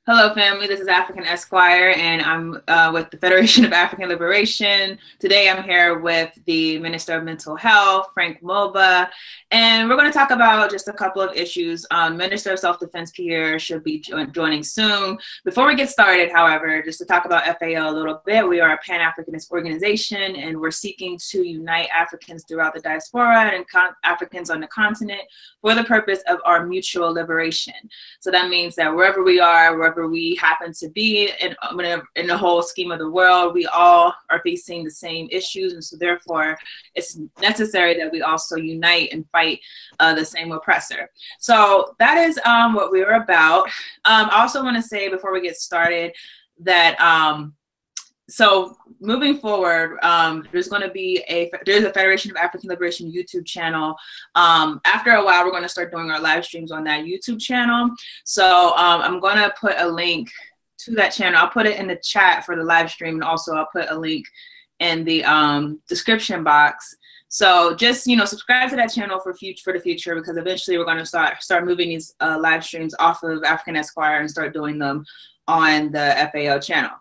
Hello, family. This is African Esquire, and I'm with the Federation of African Liberation. Today, I'm here with the Minister of Mental Health, Frank Moba, and we're going to talk about just a couple of issues. Minister of Self-Defense Pierre should be joining soon. Before we get started, however, just to talk about FAL a little bit, we are a Pan-Africanist organization, and we're seeking to unite Africans throughout the diaspora and Africans on the continent for the purpose of our mutual liberation. So that means that wherever we are, wherever we happen to be in the whole scheme of the world, we all are facing the same issues, and so therefore it's necessary that we also unite and fight the same oppressor. So that is what we are about. I also want to say before we get started that so moving forward, there's going to be there's a Federation of African Liberation YouTube channel. After a while, we're going to start doing our live streams on that YouTube channel. So I'm going to put a link to that channel. I'll put it in the chat for the live stream, and also I'll put a link in the description box. So just, you know, subscribe to that channel for the future, because eventually we're going to start moving these live streams off of African Esquire and start doing them on the FAL channel.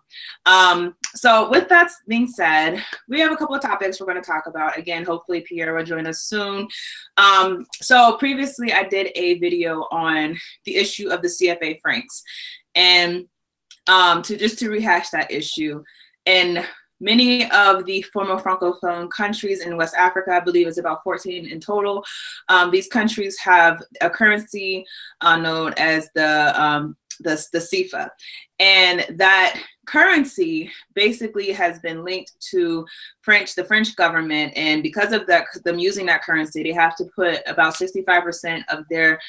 So with that being said, we have a couple of topics we're going to talk about. Again, hopefully Pierre will join us soon. So previously I did a video on the issue of the CFA francs, and to rehash that issue, in many of the former Francophone countries in West Africa, I believe it's about 14 in total, these countries have a currency known as the CFA. And that currency basically has been linked to the French government. And because of that, them using that currency, they have to put about 65% of their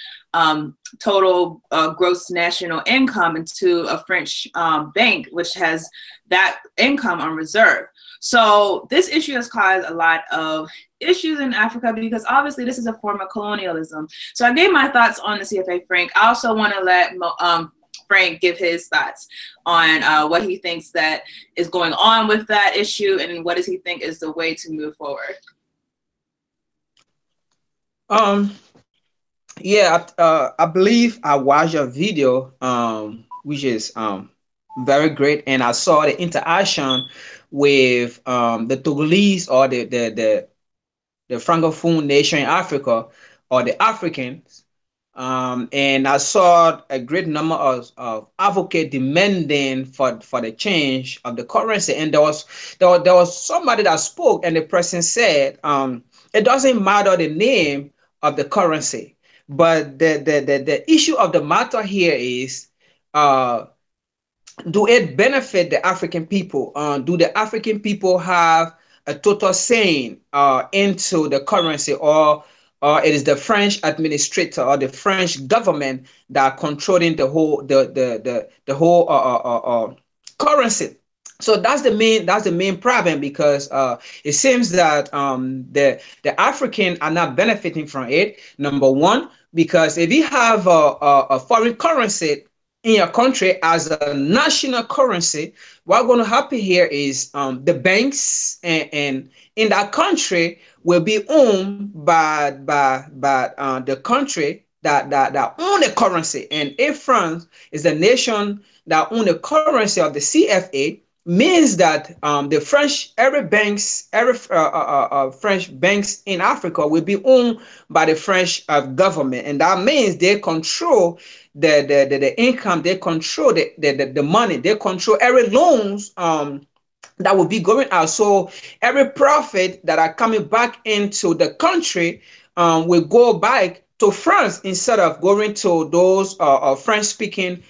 total gross national income into a French bank, which has that income on reserve. So this issue has caused a lot of issues in Africa, because obviously this is a form of colonialism. So I gave my thoughts on the CFA franc. I also want to let Frank give his thoughts on what he thinks that is going on with that issue, and what does he think is the way to move forward. Yeah, I believe I watched a video, which is very great, and I saw the interaction with the Togolese, or the Francophone nation in Africa, or the Africans. And I saw a great number of advocates demanding for the change of the currency. And there was somebody that spoke, and the person said, it doesn't matter the name of the currency, but the issue of the matter here is, do it benefit the African people? Do the African people have a total saying into the currency, or it is the French administrator or the French government that are controlling the whole currency? So that's the main problem, because it seems that the African are not benefiting from it. Number one, because if you have a foreign currency in your country as a national currency, what's going to happen here is the banks and in that country will be owned by the country that own the currency. And if France is the nation that own the currency of the CFA, means that every French banks in Africa will be owned by the French government, and that means they control the income, they control the money, they control every loans that will be going out. So every profit that are coming back into the country will go back to France instead of going to those French-speaking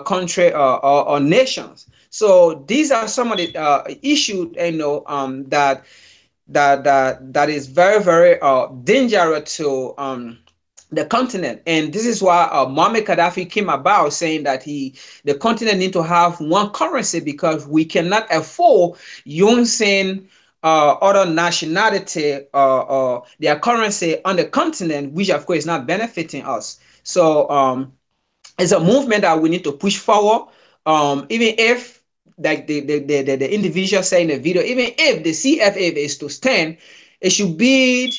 country or nations. So these are some of the issues, you know, that is very, very dangerous to the continent. And this is why Muammar Gaddafi came about, saying that the continent need to have one currency, because we cannot afford using other nationality or their currency on the continent, which of course is not benefiting us. So it's a movement that we need to push forward, even if, like the individual saying in the video, even if the CFA is to stand, it should be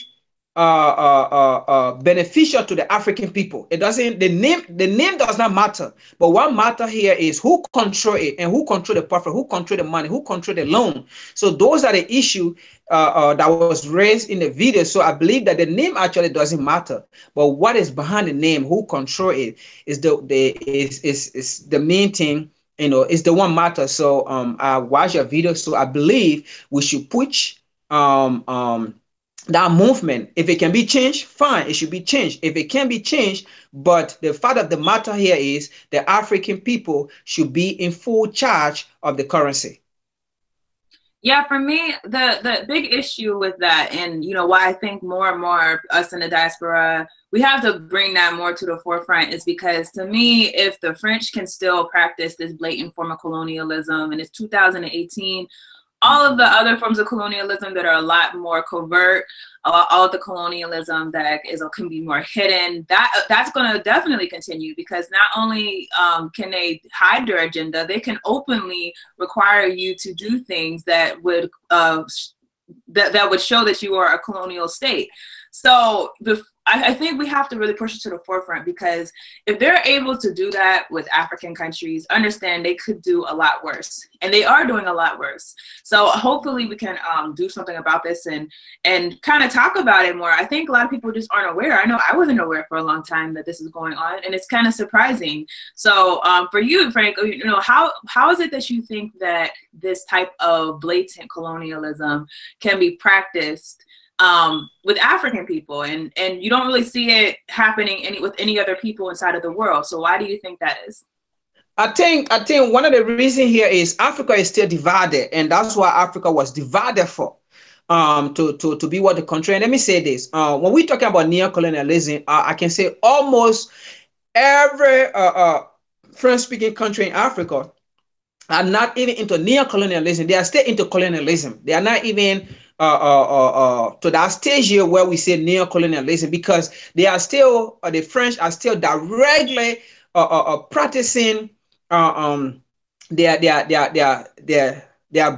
beneficial to the African people. It doesn't, the name does not matter. But what matter here is who control it and who control the profit, who control the money, who control the loan. So those are the issue that was raised in the video. So I believe that the name actually doesn't matter, but what is behind the name, who control it, is the main thing. You know, is the one matter. So I watched your video. So I believe we should push that movement. If it can be changed, fine, it should be changed. If it can be changed, but the fact of the matter here is the African people should be in full charge of the currency. Yeah, for me, the big issue with that, and you know why I think more and more us in the diaspora, we have to bring that more to the forefront, is because to me, if the French can still practice this blatant form of colonialism, and it's 2018, all of the other forms of colonialism that are a lot more covert, all of the colonialism that can be more hidden, that's going to definitely continue, because not only can they hide their agenda, they can openly require you to do things that would that would show that you are a colonial state. So I think we have to really push it to the forefront, because if they're able to do that with African countries, understand they could do a lot worse, and they are doing a lot worse. So hopefully we can do something about this and kind of talk about it more. I think a lot of people just aren't aware. I know I wasn't aware for a long time that this is going on, and it's kind of surprising. So for you, Frank, you know, how is it that you think that this type of blatant colonialism can be practiced with African people, and you don't really see it happening with any other people inside of the world? So why do you think that is? I think one of the reasons here is Africa is still divided, and that's why Africa was divided for to be what the country. And let me say this: when we're talking about neocolonialism, I can say almost every French-speaking country in Africa are not even into neocolonialism. They are still into colonialism. They are not even to that stage here where we say neocolonialism, because they are still, the French are still directly practicing their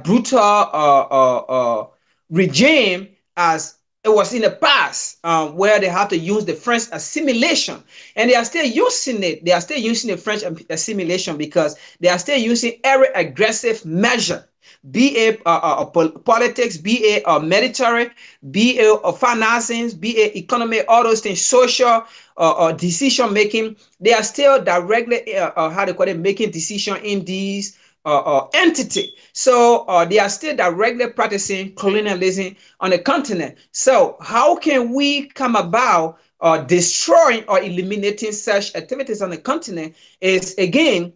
brutal regime as it was in the past, where they have to use the French assimilation, and they are still using it. They are still using the French assimilation because they are still using every aggressive measure, be it politics, be it military, be it financing, be it economy, all those things, social decision making. They are still directly, how they call it, making decision in these entity. So they are still directly practicing colonialism on the continent. So how can we come about destroying or eliminating such activities on the continent? Is again,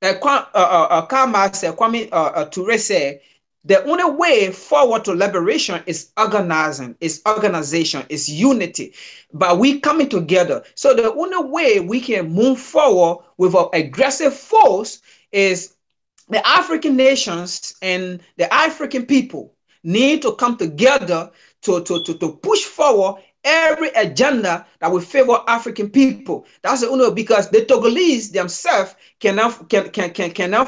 Karl Marx, Kwame Ture said, the only way forward to liberation is organizing, is organization, is unity. But we coming together. So the only way we can move forward with an aggressive force is the African nations and the African people need to come together to push forward every agenda that will favor African people. That's the only way, because the Togolese themselves cannot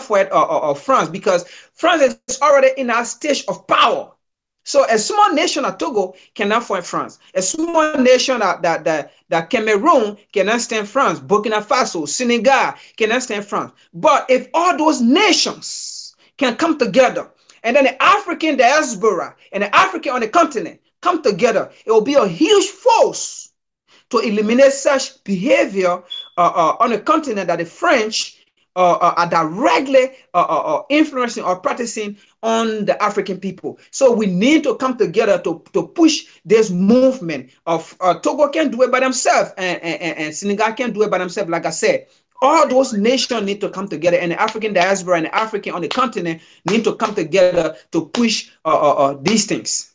fight France, because France is already in a stage of power. So a small nation like Togo cannot fight France. A small nation that Cameroon cannot stand France. Burkina Faso, Senegal cannot stand France. But if all those nations can come together, and then the African diaspora and the African on the continent come together, it will be a huge force to eliminate such behavior on the continent that the French are directly influencing or practicing on the African people. So we need to come together to push this movement of Togo can do it by themselves, and Senegal can do it by themselves. Like I said, all those nations need to come together, and the African diaspora and the African on the continent need to come together to push these things.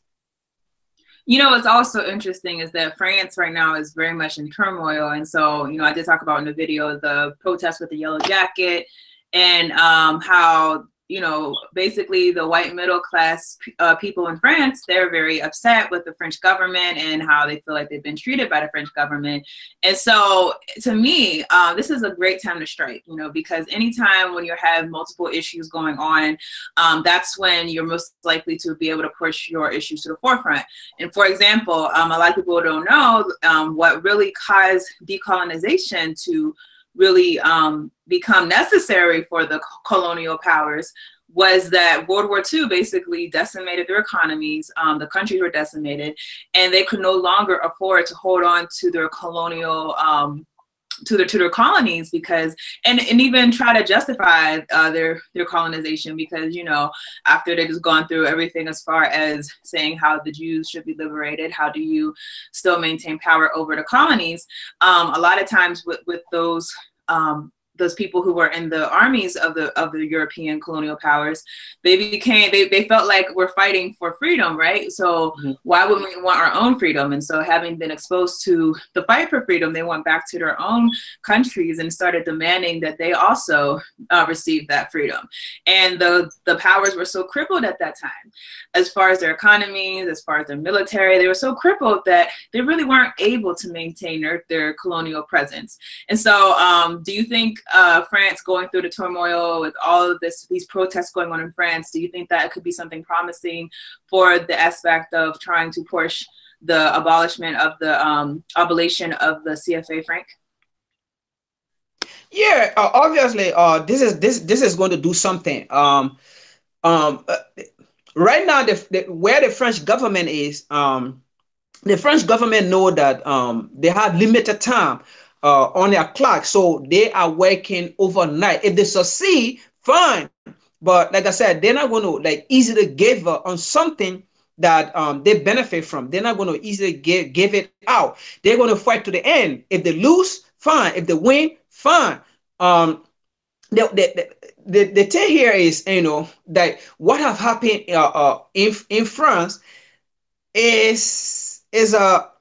You know, what's also interesting is that France right now is very much in turmoil. And so, you know, I did talk about in the video the protest with the yellow jacket, and how you know, basically the white middle class people in France, they're very upset with the French government and how they feel like they've been treated by the French government. And so to me, this is a great time to strike, you know, because anytime when you have multiple issues going on, that's when you're most likely to be able to push your issues to the forefront. And for example, a lot of people don't know what really caused decolonization to really become necessary for the colonial powers was that World War II basically decimated their economies. The countries were decimated, and they could no longer afford to hold on to their colonial to their colonies, because and even try to justify their colonization, because, you know, after they've just gone through everything as far as saying how the Jews should be liberated, how do you still maintain power over the colonies? A lot of times with those people who were in the armies of the European colonial powers, they felt like we're fighting for freedom, right? So why wouldn't we want our own freedom? And so having been exposed to the fight for freedom, they went back to their own countries and started demanding that they also receive that freedom. And the powers were so crippled at that time, as far as their economies, as far as their military, they were so crippled that they really weren't able to maintain their colonial presence. And so do you think France going through the turmoil with all of these protests going on in France, do you think that it could be something promising for the aspect of trying to push the abolition of the CFA, Frank? Yeah, obviously, this is going to do something. Right now, where the French government is, the French government know that they have limited time on their clock, so they are working overnight. If they succeed, fine. But like I said, they're not going to like easily give up on something that they benefit from. They're not going to easily give it out. They're going to fight to the end. If they lose, fine. If they win, fine. The thing here is, you know, that what have happened in France is a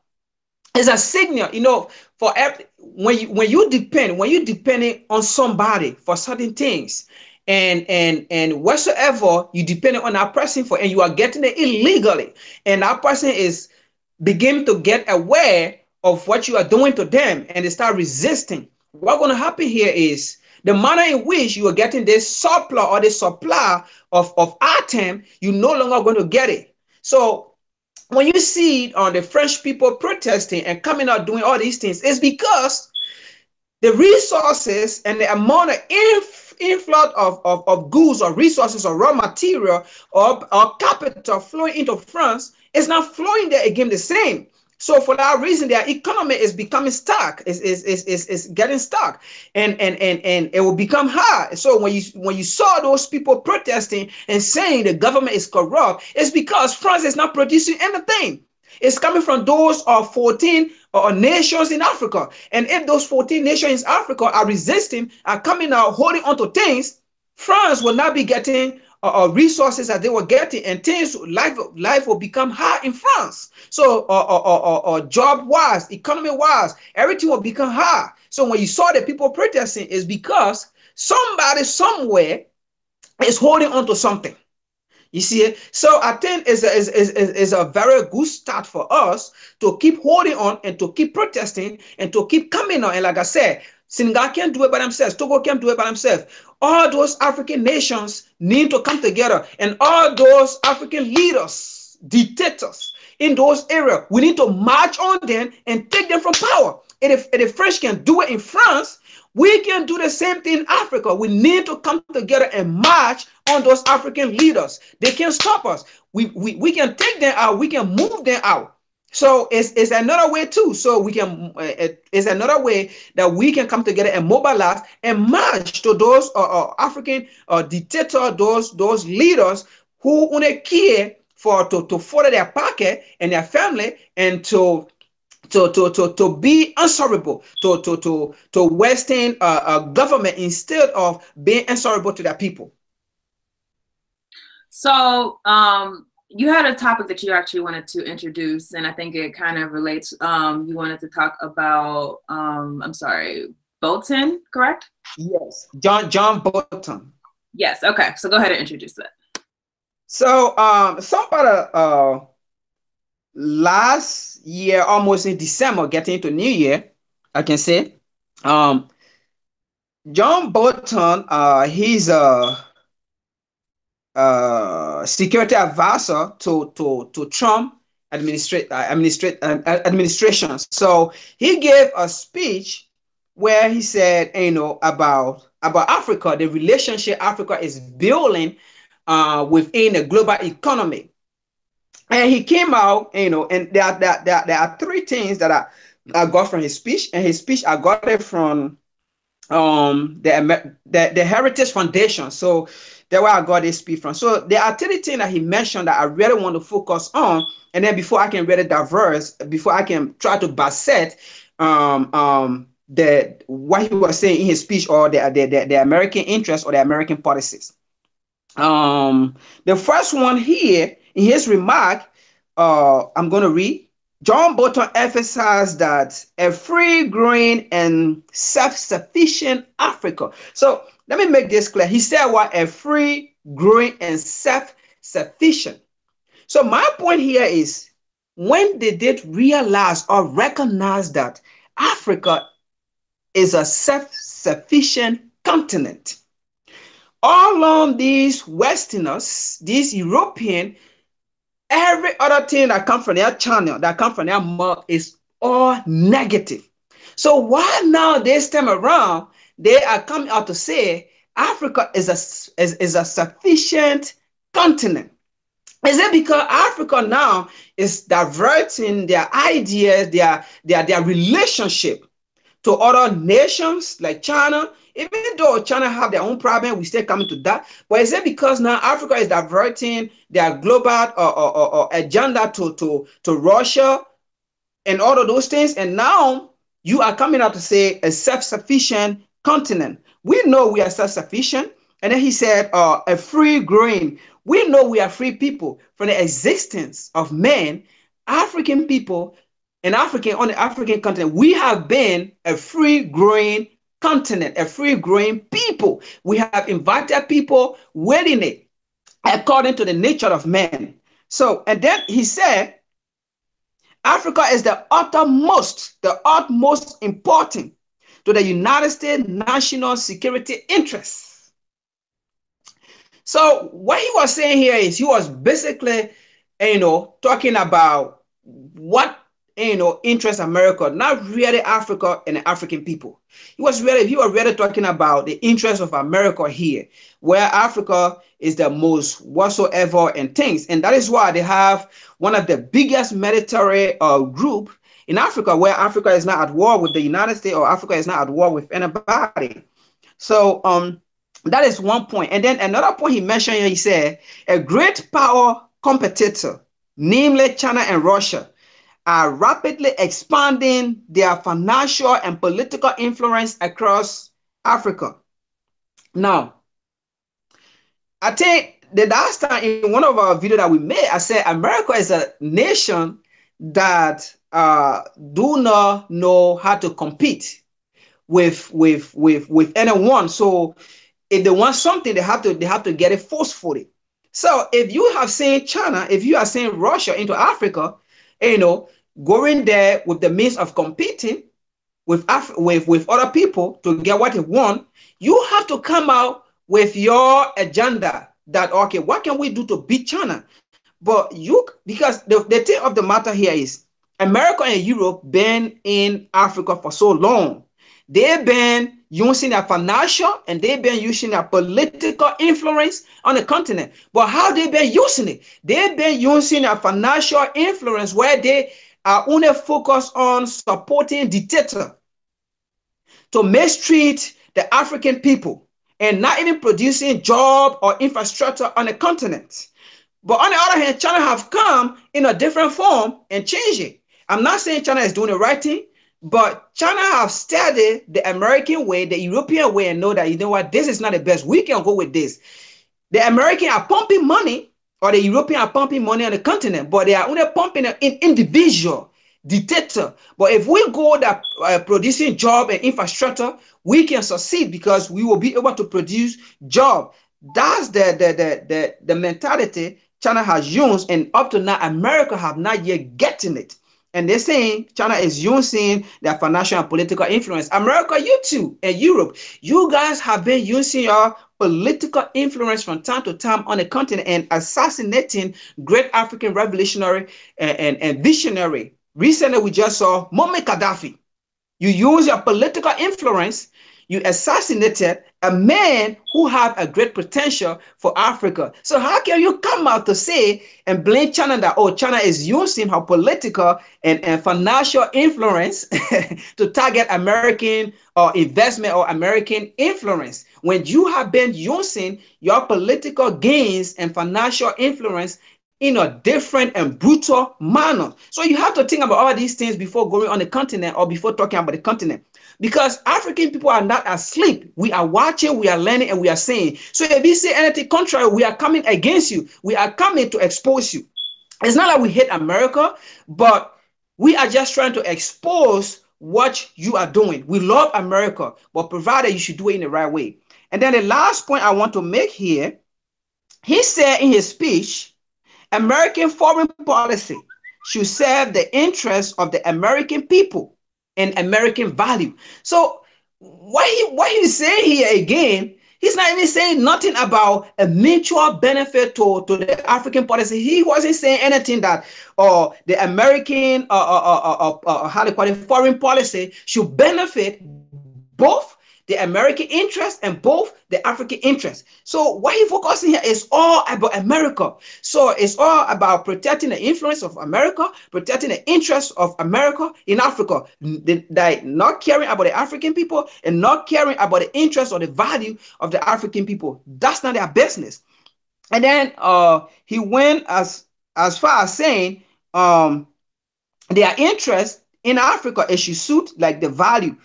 signal, you know, for when you depending on somebody for certain things, and whatsoever you depending on that person for, and you are getting it illegally, and that person is beginning to get aware of what you are doing to them, and they start resisting. What's going to happen here is the manner in which you are getting this surplus or the supply of item, you're no longer going to get it. So when you see the French people protesting and coming out doing all these things, it's because the resources and the amount of inflow of goods or resources or raw material or capital flowing into France is not flowing there again the same. So for that reason, their economy is becoming stuck, is getting stuck, and it will become hard. So when you saw those people protesting and saying the government is corrupt, it's because France is not producing anything. It's coming from those 14 nations in Africa. And if those 14 nations in Africa are resisting, are coming out, holding on to things, France will not be getting resources that they were getting, and things, life will become hard in France. So job-wise, economy-wise, everything will become hard. So when you saw the people protesting, is because somebody somewhere is holding on to something. You see it? So I think it's a very good start for us to keep holding on and to keep protesting and to keep coming on. And like I said, Senegal can't do it by themselves. Togo can't do it by themselves. All those African nations need to come together, and all those African leaders, dictators in those areas, we need to march on them and take them from power. And if the French can do it in France, we can do the same thing in Africa. We need to come together and march on those African leaders. They can't stop us. We can take them out. We can move them out. So it's another way too. So we can it's another way that we can come together and mobilize and march to those African dictators, those leaders who only care to further their pocket and their family, and to be answerable to Western government instead of being answerable to their people. So you had a topic that you actually wanted to introduce, and I think it kind of relates. You wanted to talk about, I'm sorry, Bolton, correct? Yes, John Bolton. Yes. Okay. So go ahead and introduce that. So, some last year, almost in December, getting into New Year, I can say, um, John Bolton, he's a security advisor to Trump administration. So he gave a speech where he said, about Africa, the relationship Africa is building within the global economy. And he came out, and there are three things that I got from his speech. And his speech, I got it from the Heritage Foundation. So that's where I got this speech from. So there are three things that he mentioned that I really want to focus on. And then before I can really before I can try to basset the what he was saying in his speech, or the American interests or the American policies. The first one here in his remark, I'm going to read. John Bolton emphasized that a free, growing, and self-sufficient Africa. So let me make this clear. He said what? A free, growing, and self-sufficient. So my point here is, when they did realize or recognize that Africa is a self-sufficient continent, all along these Westerners, these European, every other thing that comes from their channel, that comes from their mouth, is all negative. So why now this time around they are coming out to say Africa is a sufficient continent? Is it because Africa now is diverting their ideas, their relationship to other nations like China? Even though China have their own problem, we still coming to that. But is it because now Africa is diverting their global agenda to Russia and all of those things? And now you are coming out to say a self-sufficient continent. We know we are self-sufficient. And then he said, a free growing. We know we are free people. From the existence of men, African people, and on the African continent, we have been a free growing continent, a free growing people. We have invited people willingly according to the nature of man. So, and then he said, Africa is the utmost important to the United States national security interests. So what he was saying here is, he was basically, talking about what interest America, not really Africa and the African people. He was really talking about the interest of America here, where Africa is the most whatsoever and things. And that is why they have one of the biggest military group in Africa, where Africa is not at war with the United States, or Africa is not at war with anybody. So that is one point. And then another point he mentioned here, he said, a great power competitor, namely China and Russia, are rapidly expanding their financial and political influence across Africa. Now, I think the last time in one of our videos that we made, I said America is a nation that do not know how to compete with anyone. So if they want something, they have to get it forcefully. So if you have seen China, if you are seeing Russia into Africa, going there with the means of competing with other people to get what they want, you have to come out with your agenda that, okay, what can we do to beat China? But because the thing of the matter here is, America and Europe been in Africa for so long. They've been using their financial and they've been using their political influence on the continent. But how they've been using it? They've been using their financial influence where they are only focused on supporting dictator to mistreat the African people and not even producing job or infrastructure on the continent. But on the other hand, China have come in a different form and changed it. I'm not saying China is doing the right thing, but China have studied the American way, the European way, and know that, you know what, this is not the best. We can go with this. The American are pumping money, or the European are pumping money on the continent, but they are only pumping an individual dictator. But if we go that producing job and infrastructure, we can succeed because we will be able to produce job. That's the mentality China has used, and up to now, America have not yet getting it. And they're saying China is using their financial and political influence. America, you too, and Europe, you guys have been using your political influence from time to time on the continent and assassinating great African revolutionary and visionary. Recently, we just saw Muammar Gaddafi. You use your political influence, you assassinated a man who had a great potential for Africa. So how can you come out to say and blame China that, oh, China is using her political and financial influence to target American or investment or American influence when you have been using your political gains and financial influence in a different and brutal manner. So you have to think about all these things before going on the continent or before talking about the continent. Because African people are not asleep. We are watching, we are learning, and we are saying. So if you say anything contrary, we are coming against you. We are coming to expose you. It's not like we hate America, but we are just trying to expose what you are doing. We love America, but provided you should do it in the right way. And then the last point I want to make here, he said in his speech, American foreign policy should serve the interests of the American people and American value. So what he's saying here again, he's not even saying nothing about a mutual benefit to the African policy. He wasn't saying anything that the American how do you call it, foreign policy should benefit both the American interest and both the African interest. So what he focusing here is all about America. So it's all about protecting the influence of America, protecting the interests of America in Africa. They not caring about the African people and not caring about the interest or the value of the African people. That's not their business. And then he went as far as saying their interest in Africa, it should suit like the value.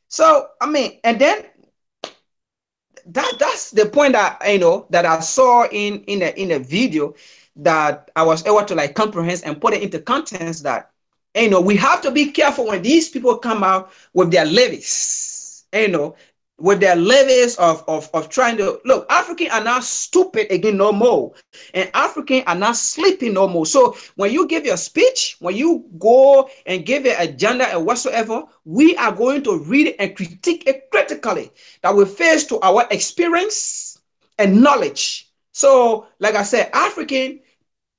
So I mean, and then that's the point that that I saw in a video that I was able to like comprehend and put it into context that we have to be careful when these people come out with their levies, with their levies of trying to look. Africans are not stupid again no more, and Africans are not sleeping no more. So when you give your speech, when you go and give your agenda and whatsoever, we are going to read it and critique it critically, that we face to our experience and knowledge. So like I said, African,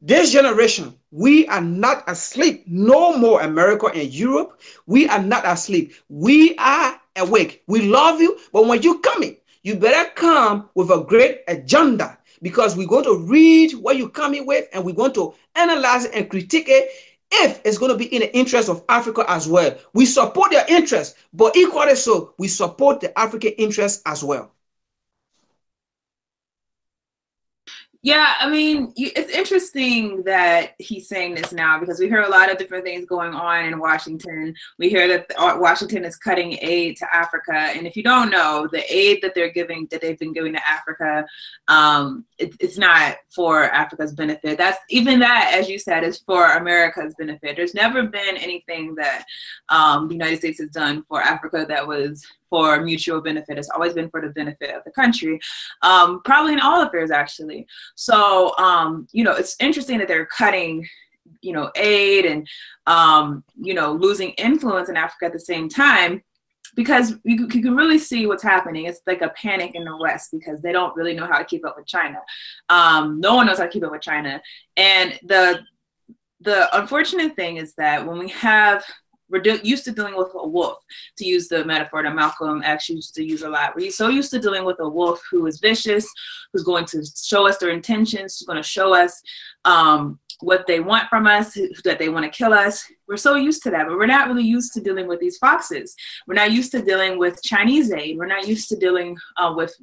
this generation, we are not asleep no more. America and Europe, we are not asleep. We are awake. We love you, but when you come in, you better come with a great agenda, because we're going to read what you come in with and we're going to analyze it and critique it if it's going to be in the interest of Africa as well. We support their interests, but equally so, we support the African interests as well. Yeah, I mean, it's interesting that he's saying this now, because we hear a lot of different things going on in Washington. We hear that Washington is cutting aid to Africa, and if you don't know, the aid that they've been giving to Africa, it's not for Africa's benefit. That, as you said, is for America's benefit. There's never been anything that the United States has done for Africa that was for mutual benefit. It's always been for the benefit of the country, probably in all affairs, actually. So, it's interesting that they're cutting, aid and, losing influence in Africa at the same time, because you can really see what's happening. It's like a panic in the West because they don't really know how to keep up with China. No one knows how to keep up with China. And the unfortunate thing is that when we're used to dealing with a wolf, to use the metaphor that Malcolm X used to use a lot. We're so used to dealing with a wolf who is vicious, who's going to show us their intentions, who's going to show us what they want from us, that they want to kill us. We're so used to that, but we're not really used to dealing with these foxes. We're not used to dealing with Chinese aid. We're not used to dealing with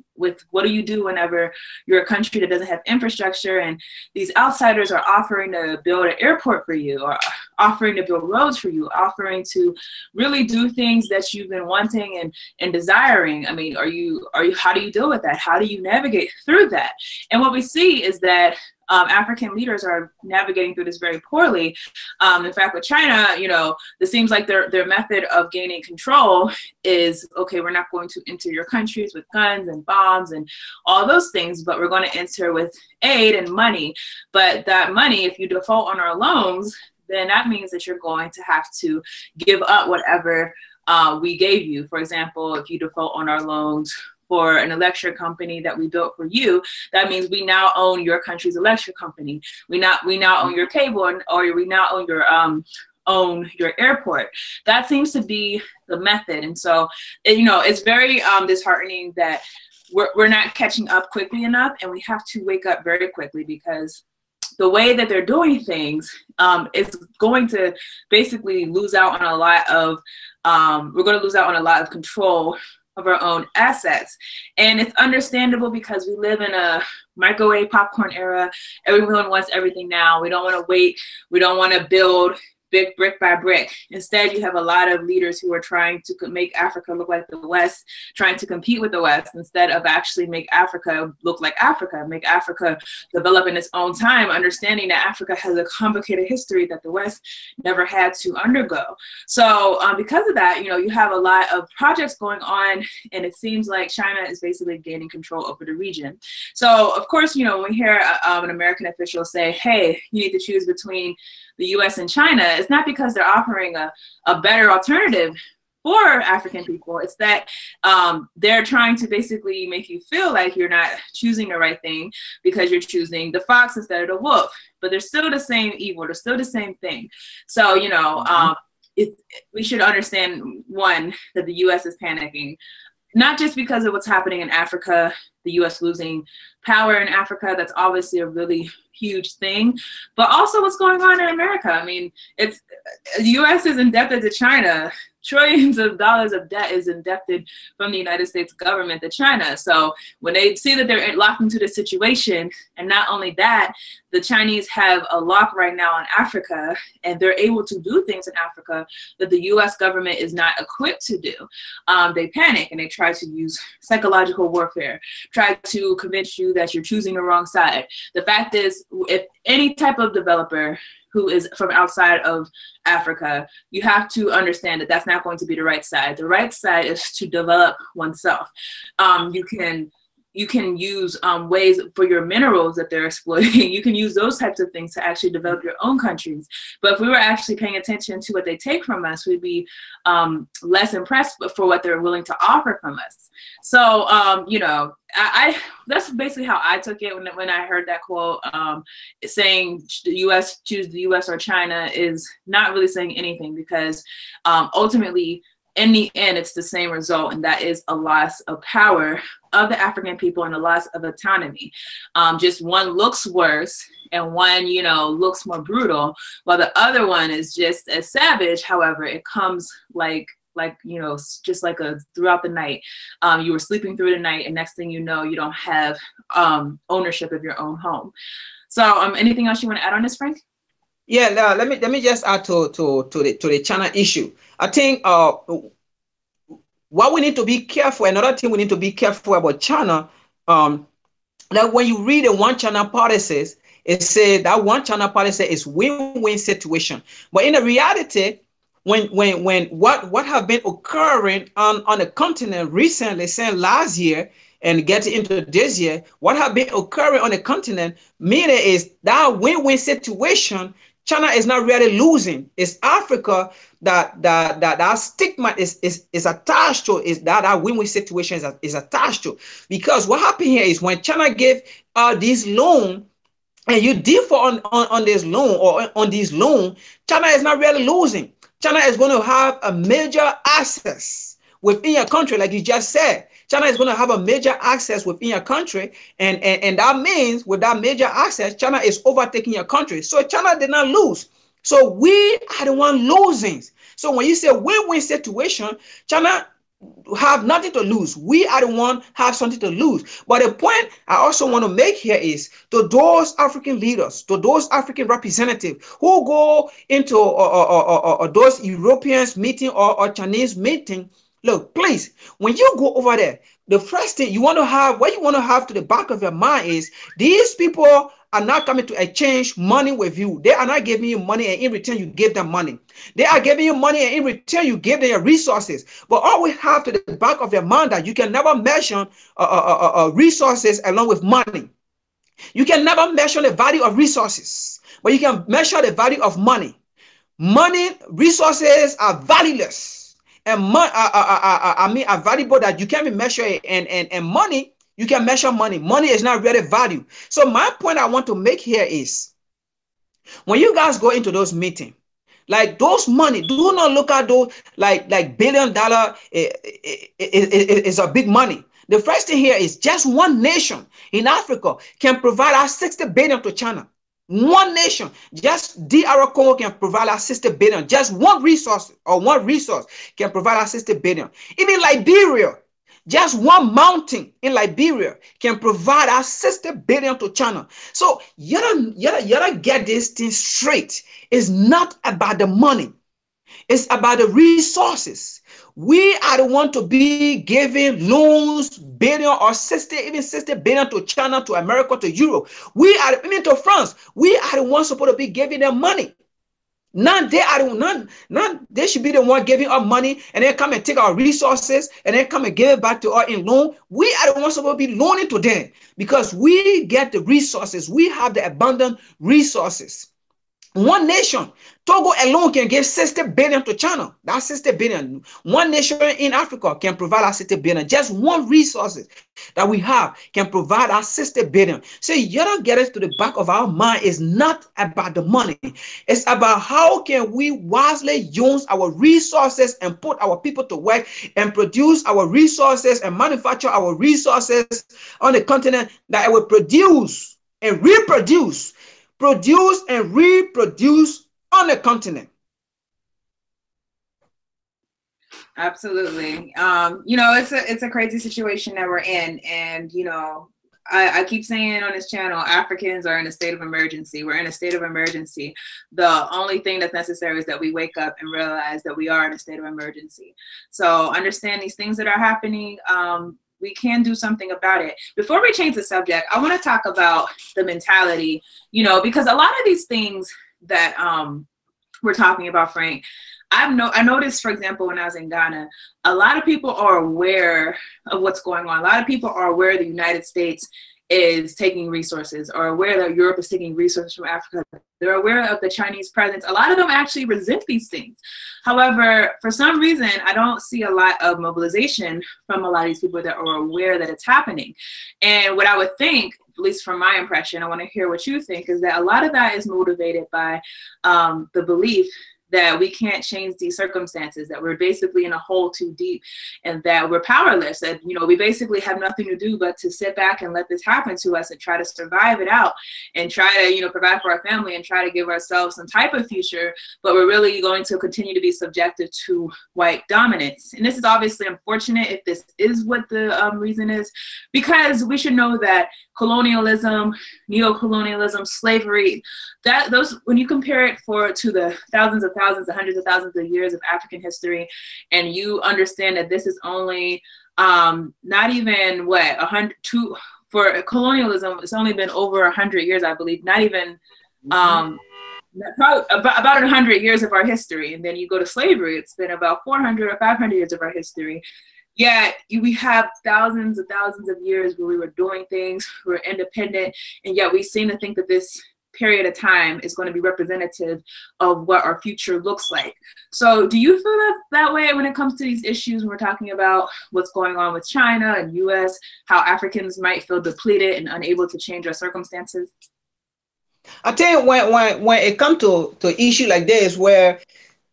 what do you do whenever you're a country that doesn't have infrastructure and these outsiders are offering to build an airport for you, or offering to build roads for you, offering to really do things that you've been wanting and desiring. I mean, how do you deal with that? How do you navigate through that? And what we see is that African leaders are navigating through this very poorly. In fact, with China, China, you know, it seems like their method of gaining control is, okay, we're not going to enter your countries with guns and bombs and all those things, but we're going to enter with aid and money. But that money, if you default on our loans, then that means that you're going to have to give up whatever we gave you. For example, if you default on our loans for an electric company that we built for you, that means we now own your country's electric company. We now own your cable, or we now own your airport. That seems to be the method. And so, you know, it's very disheartening that we're not catching up quickly enough, and we have to wake up very quickly, because the way that they're doing things is going to basically lose out on a lot of, we're going to lose out on a lot of control of our own assets. And it's understandable, because we live in a microwave popcorn era. Everyone wants everything now. We don't want to wait. We don't want to build big brick by brick. Instead, you have a lot of leaders who are trying to make Africa look like the West, trying to compete with the West, instead of actually make Africa look like Africa, make Africa develop in its own time, understanding that Africa has a complicated history that the West never had to undergo. So because of that, you know, you have a lot of projects going on, and it seems like China is basically gaining control over the region. So of course, you know, when we hear an American official say, hey, you need to choose between the US and China, it's not because they're offering a better alternative for African people. It's that they're trying to basically make you feel like you're not choosing the right thing because you're choosing the fox instead of the wolf. But they're still the same evil. They're still the same thing. So, you know, we should understand, one, that the US is panicking, not just because of what's happening in Africa, the US losing power in Africa. That's obviously a really huge thing, but also what's going on in America. I mean, the US is indebted to China. Trillions of dollars of debt is indebted from the United States government to China. So when they see that they're locked into this situation, and not only that, the Chinese have a lock right now in Africa, and they're able to do things in Africa that the US government is not equipped to do. They panic, and they try to use psychological warfare, try to convince you that you're choosing the wrong side. The fact is, if any type of developer who is from outside of Africa, you have to understand that that's not going to be the right side. The right side is to develop oneself. You can use ways for your minerals that they're exploiting. You can use those types of things to actually develop your own countries. But if we were actually paying attention to what they take from us, we'd be less impressed for what they're willing to offer from us. So, you know, that's basically how I took it when I heard that quote. Saying the U.S., choose the U.S. or China, is not really saying anything, because ultimately, in the end, it's the same result, and that is a loss of power of the African people and a loss of autonomy. Just one looks worse, and one, you know, looks more brutal, while the other one is just as savage. However, it comes like, you know, just like throughout the night. You were sleeping through the night, and next thing you know, you don't have ownership of your own home. So anything else you want to add on this, Frank? Yeah, let me just add to the China issue. I think what we need to be careful, another thing we need to be careful about China, like when you read the one China policies, it says that one China policy is win-win situation. But in the reality, when what have been occurring on the continent recently, since last year and getting into this year, what have been occurring on the continent, meaning is that win-win situation, China is not really losing. It's Africa that stigma is attached to, is that win-win situation is attached to. Because what happened here is when China gave this loan, and you default on this loan or on this loan, China is not really losing. China is going to have a major access within your country, like you just said. China is going to have a major access within your country, and that means with that major access, China is overtaking your country. So China did not lose. So we are the one losing. So when you say win-win situation, China have nothing to lose. We are the one have something to lose. But the point I also want to make here is to those African leaders, to those African representatives who go into those Europeans meeting or Chinese meeting. Look, please, when you go over there, the first thing you want to have, what you want to have to the back of your mind is these people are not coming to exchange money with you. They are not giving you money and in return you give them money. They are giving you money and in return you give them your resources. But always have to the back of your mind that you can never measure resources along with money. You can never measure the value of resources, but you can measure the value of money. Money, resources are valueless, and are valuable that you can't even measure it. And money, you can measure money. Money is not really value. So my point I want to make here is, when you guys go into those meetings, like those money, do not look at those like $1 billion is a big money. The first thing here is just one nation in Africa can provide us 60 billion to China. One nation, just DR Congo can provide us 60 billion. Just one resource can provide us 60 billion. Even Liberia, just one mountain in Liberia can provide us 60 billion to China. So you gotta get this thing straight. It's not about the money. It's about the resources. We are the one to be giving loans, billion or 60, even 60 billion to China, to America, to Europe. We are, even to France. We are the ones supposed to be giving them money. Not they should be the one giving us money and then come and take our resources and then come and give it back to us in loan. We are the ones supposed to be loaning to them because we get the resources. We have the abundant resources. One nation, Togo alone can give 60 billion to China. That's 60 billion. One nation in Africa can provide us 60 billion. Just one resources that we have can provide us 60 billion. So you don't get it to the back of our mind. It's not about the money. It's about how can we wisely use our resources and put our people to work and produce our resources and manufacture our resources on the continent that it will produce and reproduce. Produce and reproduce on the continent. Absolutely. It's a crazy situation that we're in. And, I keep saying on this channel, Africans are in a state of emergency. We're in a state of emergency. The only thing that's necessary is that we wake up and realize that we are in a state of emergency. So understand these things that are happening. We can do something about it. Before we change the subject, I want to talk about the mentality, because a lot of these things that we're talking about, Frank, I noticed, for example, when I was in Ghana, a lot of people are aware of what's going on. A lot of people are aware the United States is taking resources, or aware that Europe is taking resources from Africa. They're aware of the Chinese presence. A lot of them actually resent these things. However, for some reason, I don't see a lot of mobilization from a lot of these people that are aware that it's happening. And what I would think, at least from my impression, I want to hear what you think, is that a lot of that is motivated by the belief that we can't change these circumstances, that we're basically in a hole too deep, and that we're powerless, that we basically have nothing to do but to sit back and let this happen to us and try to survive it out and try to provide for our family and try to give ourselves some type of future, but we're really going to continue to be subjected to white dominance. And this is obviously unfortunate if this is what the reason is, because we should know that colonialism, neo-colonialism, slavery, when you compare it to the thousands, hundreds of thousands of years of African history, and you understand that this is only not even for colonialism, it's only been over 100 years, I believe, not even probably about 100 years of our history. And then you go to slavery, it's been about 400 or 500 years of our history. Yet we have thousands and thousands of years where we were doing things, we're independent, and yet we seem to think that this period of time is going to be representative of what our future looks like. So do you feel that way when it comes to these issues, when we're talking about what's going on with China and US, how Africans might feel depleted and unable to change our circumstances? I tell you, when it comes to issue like this, where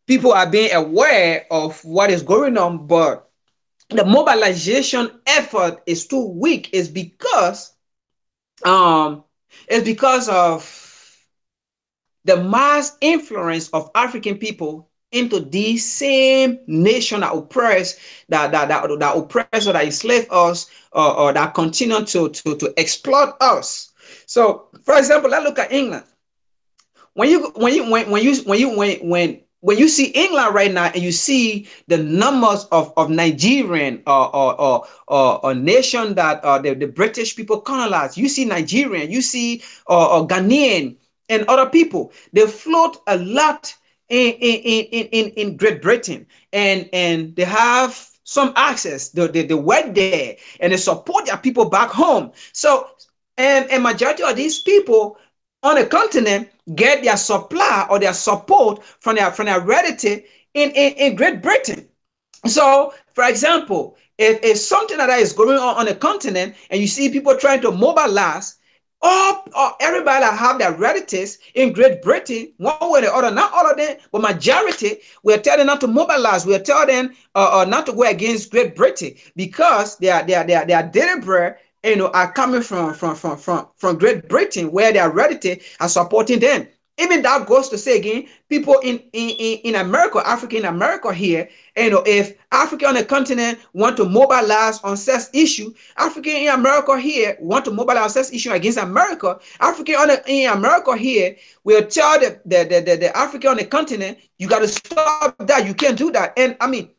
people are being aware of what is going on, but the mobilization effort is too weak, is because of the mass influence of African people into these same nation that oppress, that oppress or that enslave us, or that continue to exploit us. So, for example, let's look at England. When when you see England right now and you see the numbers of Nigerian or nation that the British people colonized, you see Nigerian, you see Ghanaian and other people, they float a lot in Great Britain, and they have some access, they work there and they support their people back home. So and majority of these people on the continent get their supply or their support from their relative in Great Britain. So, for example, if something like that is going on the continent and you see people trying to mobilize, or everybody that have their relatives in Great Britain, one way or the other, not all of them, but majority, we are telling them not to mobilize. We are telling them not to go against Great Britain because their daily bread, are coming from Great Britain, where their relatives are supporting them. Even that goes to say again, people in America, Africa in America here, if Africa on the continent want to mobilize on sex issue, Africa in America here want to mobilize on sex issue against America, Africa in America here will tell the Africa on the continent, you got to stop that, you can't do that. And I mean,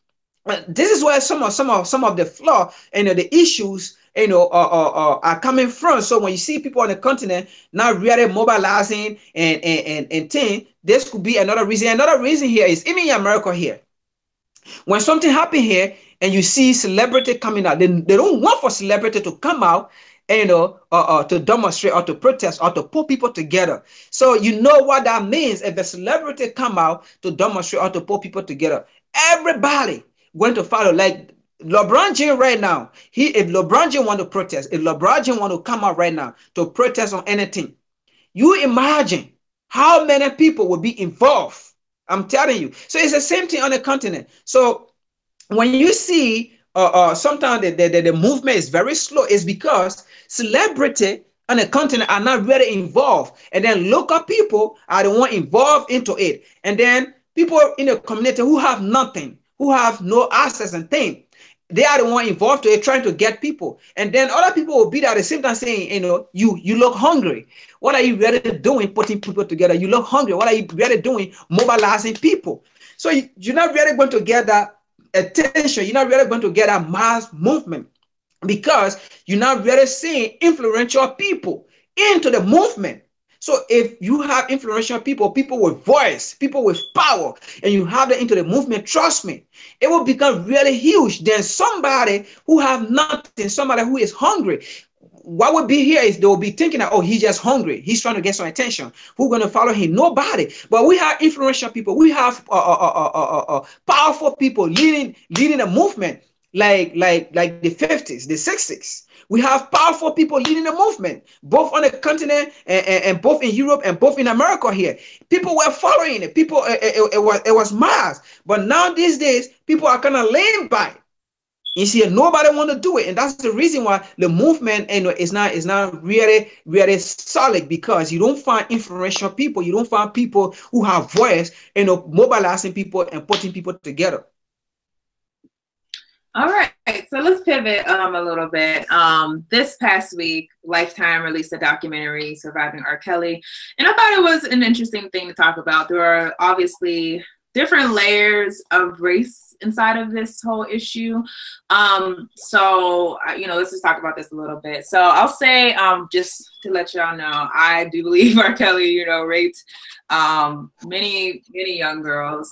this is where some of the flaw and the issues are coming from. So when you see people on the continent not really mobilizing and thing, this could be another reason. Another reason here is even in America here, when something happen here and you see celebrity coming out, they don't want for celebrity to come out and to demonstrate or to protest or to put people together. So you know what that means. If a celebrity come out to demonstrate or to put people together, everybody going to follow. Like LeBron James right now, if LeBron James want to protest, if LeBron James want to come out right now to protest on anything, you imagine how many people will be involved. I'm telling you. So it's the same thing on the continent. So when you see sometimes the movement is very slow, it's because celebrity on the continent are not really involved, and then local people are the one involved into it, and then people in the community who have nothing, who have no access and thing, they are the one involved to it, trying to get people. And then other people will be there at the same time saying, you look hungry. What are you really doing putting people together? You look hungry. What are you really doing mobilizing people? So you're not really going to get that attention. You're not really going to get a mass movement because you're not really seeing influential people into the movement. So if you have influential people, people with voice, people with power, and you have them into the movement, trust me, it will become really huge. Then somebody who have nothing, somebody who is hungry, what would be here is they will be thinking that, oh, he's just hungry. He's trying to get some attention. Who's going to follow him? Nobody. But we have influential people. We have powerful people leading a movement like the 50s, the 60s. We have powerful people leading the movement, both on the continent and both in Europe and both in America here. People were following it. People, it was mass. But now these days, people are kind of laying by. You see, nobody want to do it, and that's the reason why the movement is not really solid, because you don't find influential people. You don't find people who have voice, mobilizing people and putting people together. All right, so let's pivot a little bit. This past week, Lifetime released a documentary, Surviving R. Kelly, and I thought it was an interesting thing to talk about. There are obviously different layers of race inside of this whole issue. So, let's just talk about this a little bit. So I'll say, just to let y'all know, I do believe R. Kelly, raped many young girls.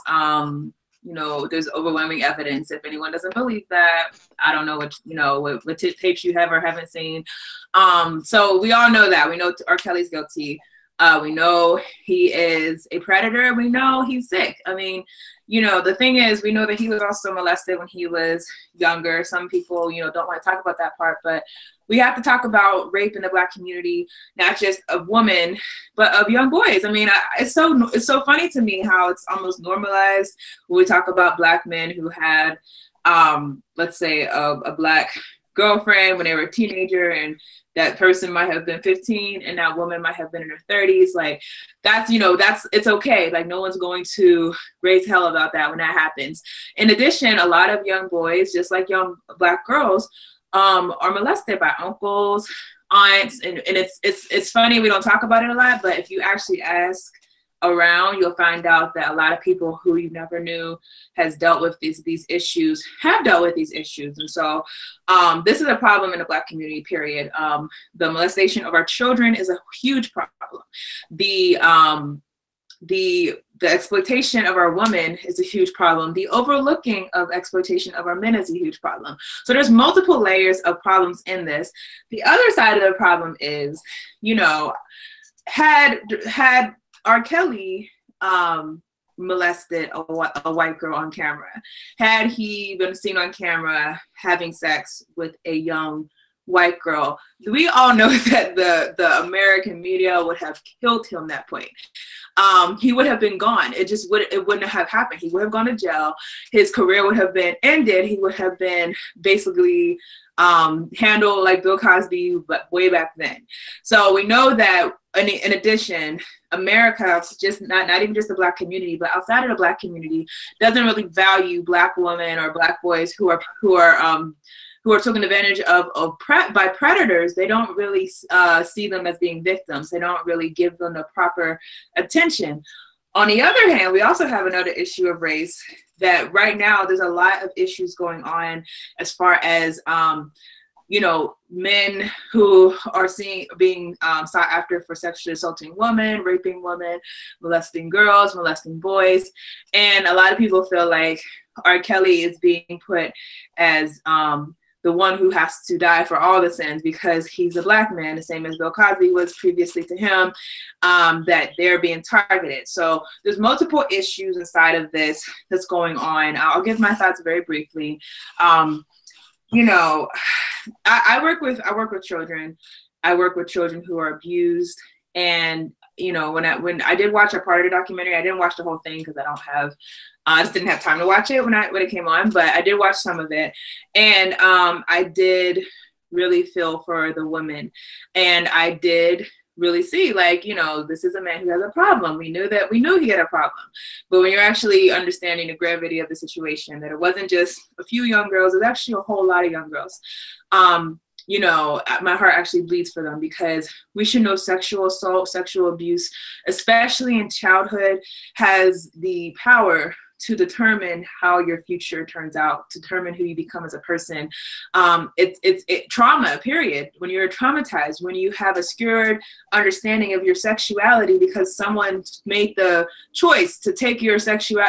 There's overwhelming evidence. If anyone doesn't believe that, I don't know what tapes you have or haven't seen. So we all know that. We know R. Kelly's guilty. We know he is a predator. We know he's sick. I mean, the thing is, we know that he was also molested when he was younger. Some people, don't want to talk about that part, but we have to talk about rape in the Black community, not just of women, but of young boys. I mean, it's so funny to me how it's almost normalized when we talk about Black men who had, let's say, a Black girlfriend when they were a teenager, and that person might have been 15 and that woman might have been in her 30s. Like, it's okay. Like, no one's going to raise hell about that when that happens. In addition, a lot of young boys, just like young Black girls, are molested by uncles, aunts, and it's funny we don't talk about it a lot, but if you actually ask around, you'll find out that a lot of people who you never knew has dealt with these issues have dealt with these issues. And so this is a problem in the Black community, period. The molestation of our children is a huge problem. The exploitation of our women is a huge problem. The overlooking of exploitation of our men is a huge problem. So there's multiple layers of problems in this. The other side of the problem is, you know, had R. Kelly molested a white girl on camera, had he been seen on camera having sex with a young white girl, we all know that the American media would have killed him at that point. He would have been gone. It wouldn't have happened. He would have gone to jail. His career would have been ended. He would have been basically handled like Bill Cosby, but way back then. So we know that in addition, America, just not even just the Black community, but outside of the Black community, doesn't really value Black women or Black boys who are taken advantage of by predators. They don't really see them as being victims. They don't really give them the proper attention. On the other hand, we also have another issue of race that right now there's a lot of issues going on as far as, you know, men who are being sought after for sexually assaulting women, raping women, molesting girls, molesting boys. And a lot of people feel like R. Kelly is being put as the one who has to die for all the sins because he's a Black man, the same as Bill Cosby was previously to him, that they're being targeted. So there's multiple issues inside of this that's going on. I'll give my thoughts very briefly. You know, I work with children. I work with children who are abused. And, you know, when I did watch a part of the documentary, I didn't watch the whole thing because I just didn't have time to watch it when it came on, but I did watch some of it. And I did really feel for the women. And I did really see, like, you know, this is a man who has a problem. We knew he had a problem. But when you're actually understanding the gravity of the situation, that it wasn't just a few young girls, it was actually a whole lot of young girls. You know, my heart actually bleeds for them because we should know sexual assault, sexual abuse, especially in childhood, has the power to determine how your future turns out, to determine who you become as a person. It's trauma, period. When you're traumatized, when you have a skewed understanding of your sexuality because someone made the choice to take your sexual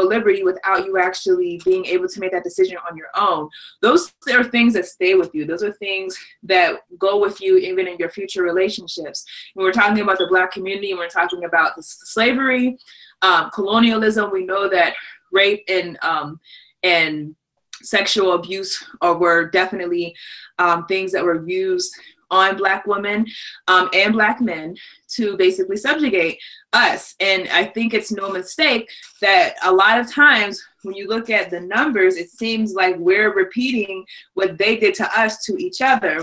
liberty without you actually being able to make that decision on your own. Those are things that stay with you. Those are things that go with you even in your future relationships. When we're talking about the Black community and we're talking about the slavery, colonialism, we know that rape and sexual abuse were definitely things that were used on Black women and Black men to basically subjugate us. And I think it's no mistake that a lot of times when you look at the numbers, it seems like we're repeating what they did to us to each other.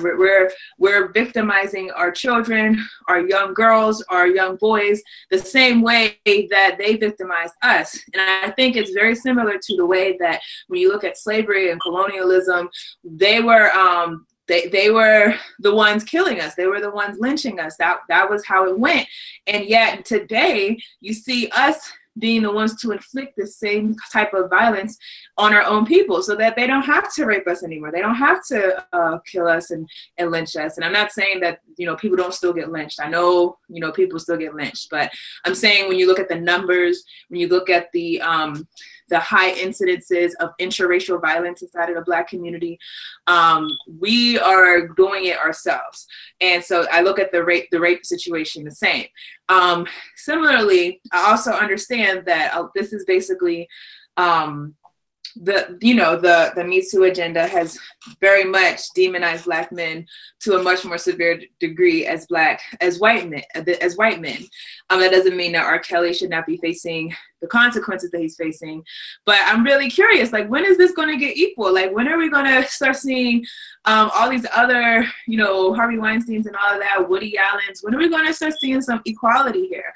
We're victimizing our children, our young girls, our young boys, the same way that they victimized us. And I think it's very similar to the way that when you look at slavery and colonialism, they were the ones killing us. They were the ones lynching us. That was how it went. And yet today you see us being the ones to inflict the same type of violence on our own people so that they don't have to rape us anymore. They don't have to kill us and lynch us. And I'm not saying that, you know, people don't still get lynched. I know, you know, people still get lynched, but I'm saying when you look at the numbers, when you look at the high incidences of interracial violence inside of the Black community, we are doing it ourselves. And so I look at the rape situation the same. Similarly, I also understand that this is basically the Me Too agenda has very much demonized Black men to a much more severe degree as white men. That doesn't mean that R. Kelly should not be facing the consequences that he's facing, but I'm really curious, like, when is this going to get equal? Like, when are we going to start seeing all these other, you know, Harvey Weinsteins and all of that, Woody Allen's? When are we going to start seeing some equality here?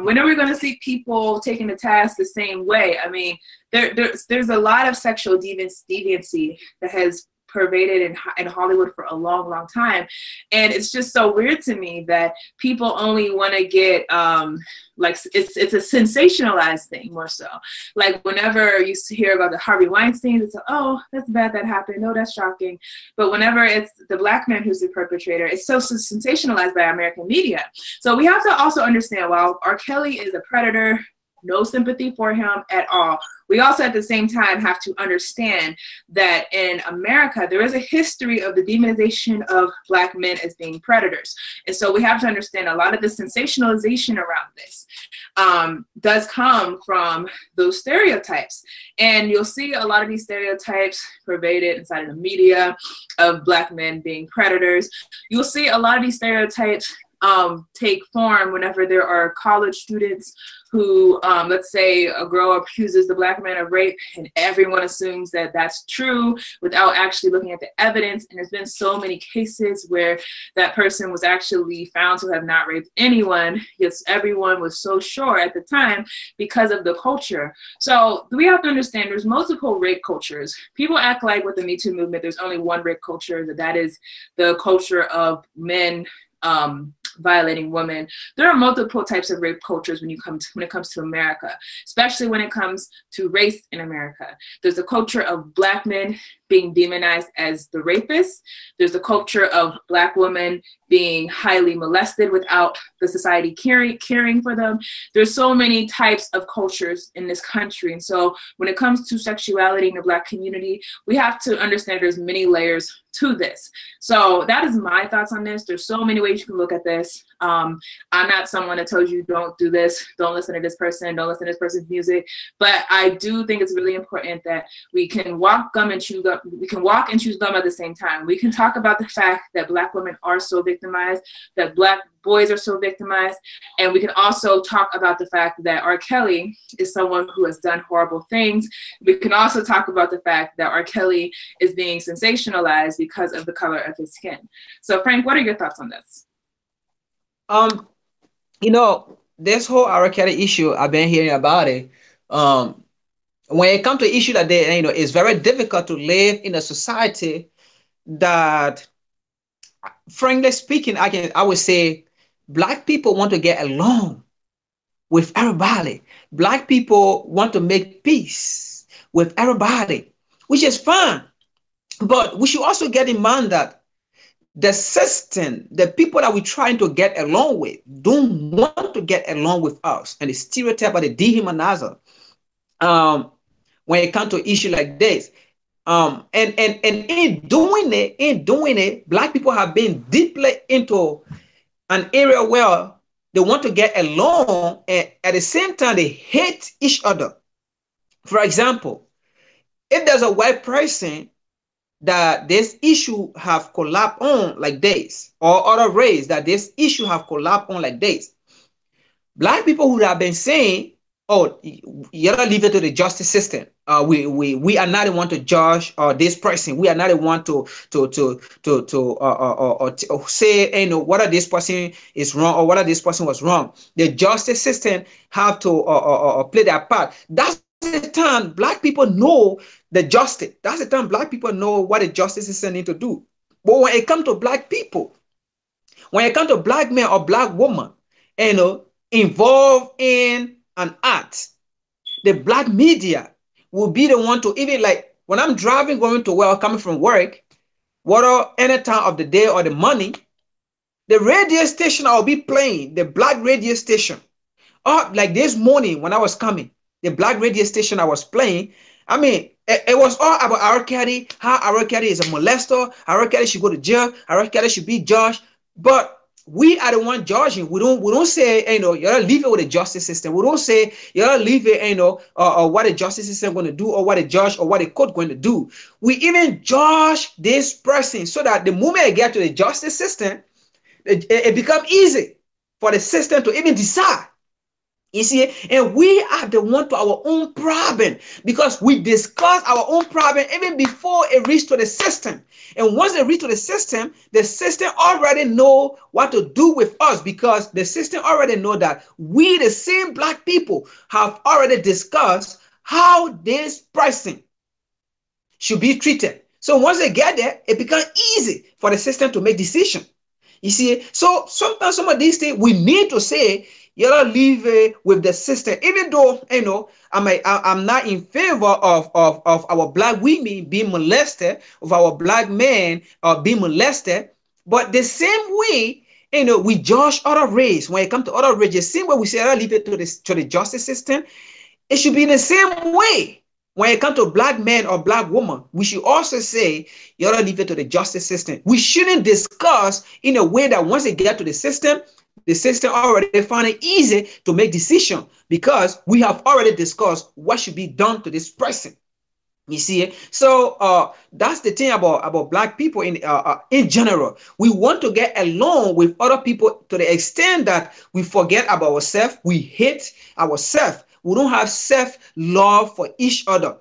When are we going to see people taking the task the same way? I mean, there's a lot of sexual deviancy that has pervaded in Hollywood for a long, long time. And it's just so weird to me that people only want to get like it's a sensationalized thing more so. Like whenever you hear about the Harvey Weinstein, it's like, oh, that's bad that happened. No, that's shocking. But whenever it's the Black man who's the perpetrator, it's so sensationalized by American media. So we have to also understand, while R. Kelly is a predator, no sympathy for him at all, we also at the same time have to understand that in America, there is a history of the demonization of Black men as being predators. And so we have to understand a lot of the sensationalization around this does come from those stereotypes. And you'll see a lot of these stereotypes pervaded inside of the media of Black men being predators. You'll see a lot of these stereotypes take form whenever there are college students who, let's say a girl accuses the Black man of rape, and everyone assumes that that's true without actually looking at the evidence. And there's been so many cases where that person was actually found to have not raped anyone, yet everyone was so sure at the time because of the culture. So we have to understand there's multiple rape cultures. People act like with the Me Too movement, there's only one rape culture, that is the culture of men violating women. There are multiple types of rape cultures when it comes to America, especially when it comes to race in America. There's a culture of Black men being demonized as the rapists. There's a culture of Black women being highly molested without the society caring for them. There's so many types of cultures in this country. And so when it comes to sexuality in the Black community, we have to understand there's many layers to this. So that is my thoughts on this. There's so many ways you can look at this. I'm not someone that tells you don't do this, don't listen to this person, don't listen to this person's music. But I do think it's really important that we can walk gum and chew gum. We can walk and chew gum at the same time. We can talk about the fact that Black women are so victimized, that Black boys are so victimized, and we can also talk about the fact that R. Kelly is someone who has done horrible things. We can also talk about the fact that R. Kelly is being sensationalized because of the color of his skin. So Frank, what are your thoughts on this? You know, this whole R. Kelly issue, I've been hearing about it. When it comes to issue that they, you know, it's very difficult to live in a society that, frankly speaking, I would say Black people want to get along with everybody. Black people want to make peace with everybody, which is fine. But we should also get in mind that the system, the people that we're trying to get along with, don't want to get along with us. And the stereotype or the dehumanizer, when it comes to issue like this, and in doing it, Black people have been deeply into an area where they want to get along, and at the same time they hate each other. For example, if there's a white person that this issue have collapsed on like this, or other race that this issue have collapsed on like this, Black people would have been saying, oh, you gotta leave it to the justice system. We are not the one to judge this person. We are not the one to say, you know, whether this person is wrong or whether this person was wrong. The justice system have to play their part. That's the time Black people know the justice. That's the time Black people know what the justice system need to do. But when it comes to Black people, when it comes to Black men or Black woman, you know, involved in an act, the Black media will be the one to, even like when I'm driving, going to work, coming from work, whether any time of the day or the morning, the radio station I'll be playing, the Black radio station. Or like this morning when I was coming, the Black radio station I was playing, I mean, it was all about R. Kelly, how R. Kelly is a molester, R. Kelly should go to jail, R. Kelly should be judged. But we are the one judging. We don't say, you know, you gotta leave it with the justice system. We don't say you gotta leave it, you know, what the justice system going to do, or what the judge or what the court going to do. We even judge this person so that the moment I get to the justice system, it becomes easy for the system to even decide. You see, and we are the one to our own problem, because we discuss our own problem even before it reaches to the system. And once it reaches to the system already know what to do with us, because the system already know that we, the same Black people, have already discussed how this person should be treated. So once they get there, it becomes easy for the system to make decision. You see, so sometimes some of these things we need to say, you know, leave with the system. Even though, you know, I'm not in favor of our black women being molested, of our black men being molested, but the same way, you know, we judge other race when it comes to other race. The same way we say, leave it to the justice system. It should be in the same way when it comes to black men or black women. We should also say, you ought to leave it to the justice system. We shouldn't discuss in a way that once they get to the system already find it easy to make decision because we have already discussed what should be done to this person. You see, so that's the thing about black people in general. We want to get along with other people to the extent that we forget about ourselves. We hate ourselves. We don't have self-love for each other.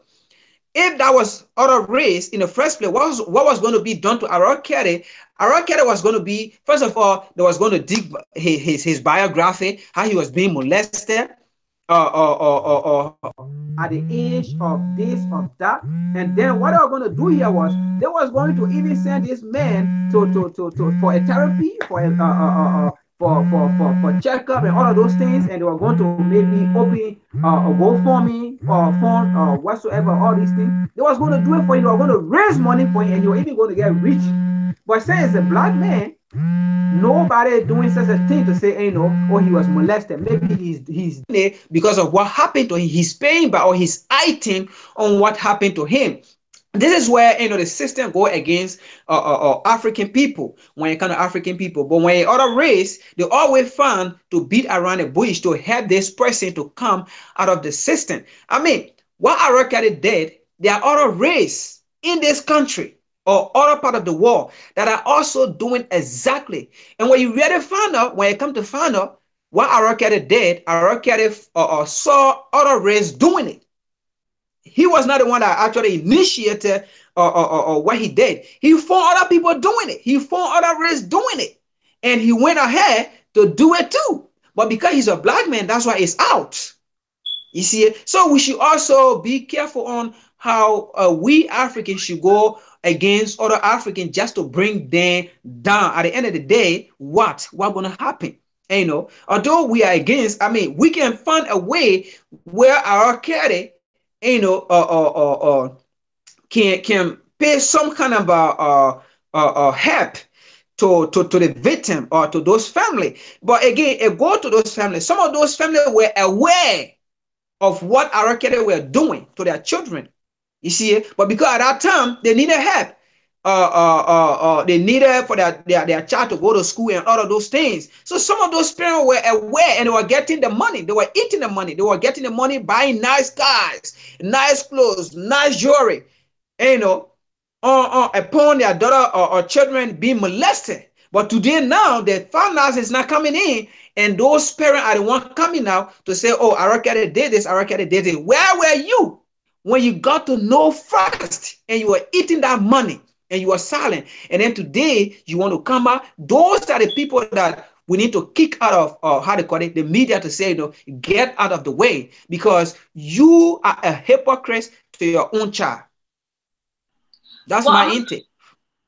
If that was other race in the first place, what was going to be done to Arakere? Arakere was going to be, first of all, they was going to dig his biography, how he was being molested, at the age of this, of that. And then what they were going to do here was they was going to even send this man to for a therapy, for a for checkup and all of those things, and they were going to maybe open a GoFundMe or fund or whatsoever, all these things. They was going to do it for you. They were going to raise money for you, and you were even going to get rich. But since it's a black man, nobody doing such a thing to say, you know, oh, he was molested. Maybe he's because of what happened to him. He's paying by or he's item on what happened to him. This is where, you know, the system go against African people when it comes to African people. But when other race, they always find to beat around the bush to help this person to come out of the system. I mean, what Arakari did, there are other race in this country or other part of the world that are also doing exactly. And when you really find out, when it comes to find out what Arakari did, Arakari saw other race doing it. He was not the one that actually initiated what he did. He found other people doing it. He found other race doing it. And he went ahead to do it too. But because he's a black man, that's why it's out. You see? So we should also be careful on how we Africans should go against other Africans just to bring them down. At the end of the day, what's going to happen? And, you know, although we are against, I mean, we can find a way where our carry, you know, can pay some kind of help to the victim or to those families. But again, it go to those families. Some of those families were aware of what Arakere were doing to their children. You see, but because at that time they needed help. They needed for their child to go to school and all of those things. So some of those parents were aware and they were getting the money. They were eating the money. They were getting the money, buying nice cars, nice clothes, nice jewelry, you know, upon their daughter or children being molested. But today now, the finance is not coming in, and those parents are the ones coming out to say, oh, Arakere did this, Arakere did it. Where were you when you got to know first and you were eating that money? And you are silent. And then today you want to come out. Those are the people that we need to kick out of, how they call it, the media, to say, you know, get out of the way, because you are a hypocrite to your own child. That's my intake.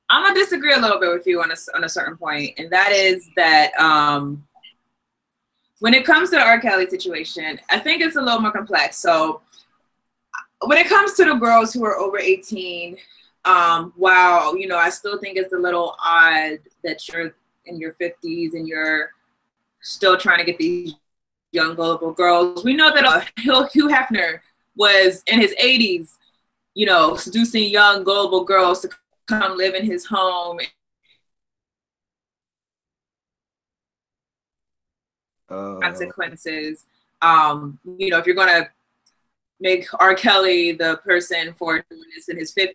I'm gonna disagree a little bit with you on a certain point, and that is that when it comes to the R. Kelly situation, I think it's a little more complex. So when it comes to the girls who are over 18. Wow, you know, I still think it's a little odd that you're in your 50s and you're still trying to get these young, gullible girls. We know that Hugh Hefner was in his 80s, you know, seducing young, gullible girls to come live in his home. Consequences. You know, if you're going to make R. Kelly the person for doing this in his 50s,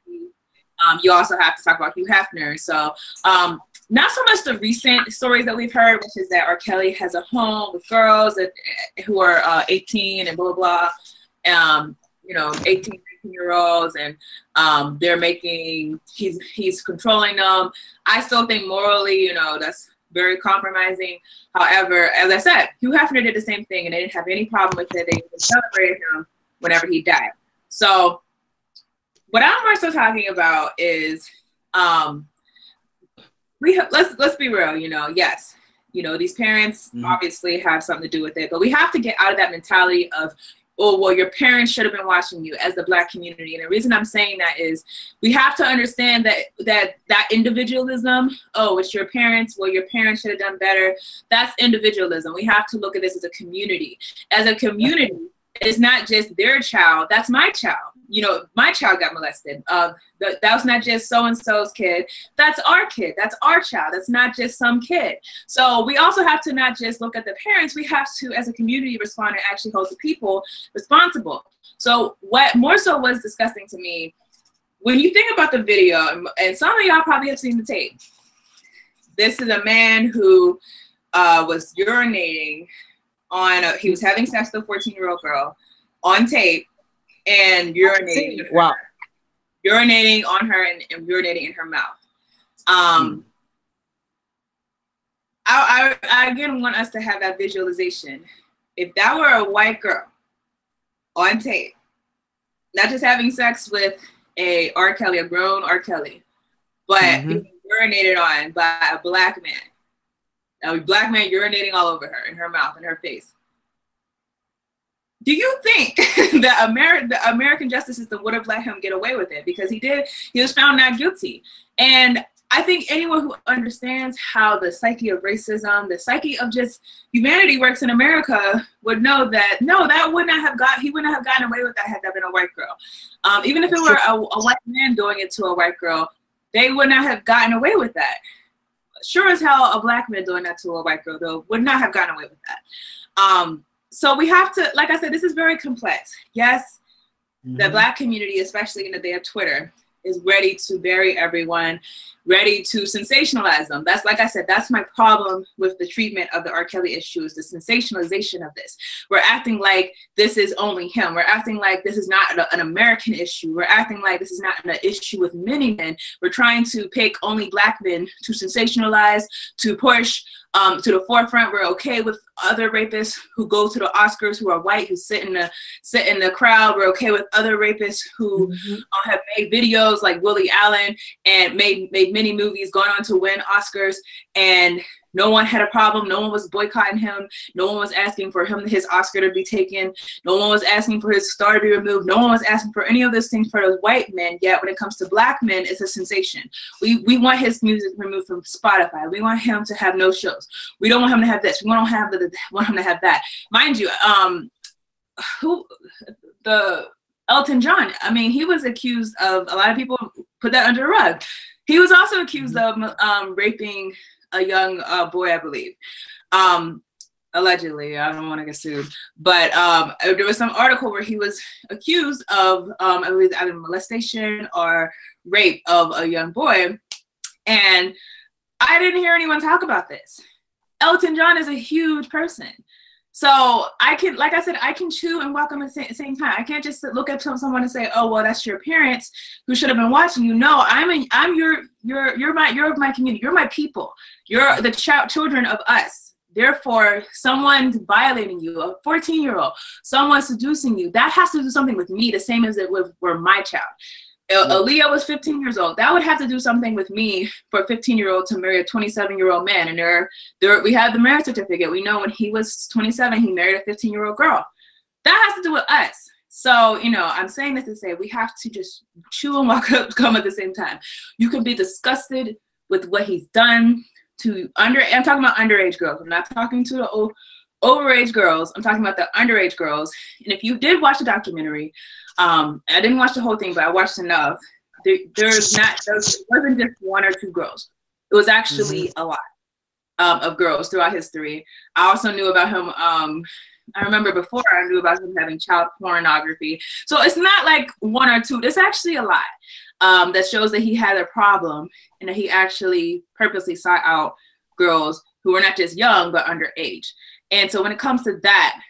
you also have to talk about Hugh Hefner. So not so much the recent stories that we've heard, which is that R. Kelly has a home with girls who are 18 and blah, blah, blah. You know, 18, 19-year-olds, and they're making, he's controlling them. I still think morally, you know, that's very compromising. However, as I said, Hugh Hefner did the same thing, and they didn't have any problem with it. They even celebrated him whenever he died. So What I'm more so talking about is, let's be real, you know, yes, you know, these parents obviously have something to do with it, but we have to get out of that mentality of, oh, well, your parents should have been watching you as the Black community. And the reason I'm saying that is we have to understand that individualism, oh, it's your parents, well, your parents should have done better. That's individualism. We have to look at this as a community. As a community, it's not just their child, that's my child. You know, my child got molested. That was not just so-and-so's kid. That's our kid. That's our child. That's not just some kid. So we also have to not just look at the parents. We have to, as a community, respond and actually hold the people responsible. So what more so was disgusting to me, when you think about the video, and some of y'all probably have seen the tape. This is a man who was urinating on, he was having sex with a 14-year-old girl on tape, and urinating. Wow. Urinating on her and urinating in her mouth. I again want us to have that visualization. If that were a white girl on tape, not just having sex with a R. Kelly, a grown R. Kelly, but being urinated on by a Black man. A Black man urinating all over her, in her mouth, in her face. Do you think that the American justice system would have let him get away with it? Because he was found not guilty. And I think anyone who understands how the psyche of racism, the psyche of just humanity works in America would know that, no, he wouldn't have gotten away with that had that been a white girl. Even if it were a white man doing it to a white girl, they would not have gotten away with that. Sure as hell, a Black man doing that to a white girl, though, would not have gotten away with that. So we have to, like I said, this is very complex. Yes, the Black community, especially in the day of Twitter, is ready to bury everyone, ready to sensationalize them. That's, like I said, that's my problem with the treatment of the R. Kelly issue, is the sensationalization of this. We're acting like this is only him. We're acting like this is not an American issue. We're acting like this is not an issue with many men. We're trying to pick only Black men to sensationalize, to push to the forefront. We're okay with other rapists who go to the Oscars who are white, who sit in the crowd. We're okay with other rapists who have made videos like Willie Allen and made many movies, gone on to win Oscars, and no one had a problem. No one was boycotting him. No one was asking for his Oscar to be taken. No one was asking for his star to be removed. No one was asking for any of those things for those white men. Yet when it comes to Black men, it's a sensation. We want his music removed from Spotify. We want him to have no shows. We don't want him to have this. We want him to have that. Mind you, Elton John, I mean, he was accused of, a lot of people put that under a rug. He was also accused of raping a young boy, I believe. Allegedly, I don't want to get sued. But there was some article where he was accused of, I believe, either molestation or rape of a young boy. And I didn't hear anyone talk about this. Elton John is a huge person. So I can, like I said, I can chew and walk at the same time. I can't just look at someone and say, "Oh, well, that's your parents who should have been watching you." No, you're of my community. You're my people. You're the children of us. Therefore, someone violating you, a 14-year-old, someone seducing you, that has to do something with me, the same as it were my child. Aaliyah was 15 years old. That would have to do something with me for a 15-year-old to marry a 27-year-old man. And we have the marriage certificate. We know when he was 27, he married a 15-year-old girl. That has to do with us. So, you know, I'm saying this to say we have to just chew and come at the same time. You can be disgusted with what he's done to I'm talking about underage girls. I'm not talking to the overage girls. I'm talking about the underage girls. And if you did watch the documentary, I didn't watch the whole thing, but I watched enough. There wasn't just one or two girls. It was actually a lot of girls throughout history. I also knew about him. I remember before I knew about him having child pornography. So it's not like one or two. There's actually a lot that shows that he had a problem and that he actually purposely sought out girls who were not just young, but underage. And so when it comes to that,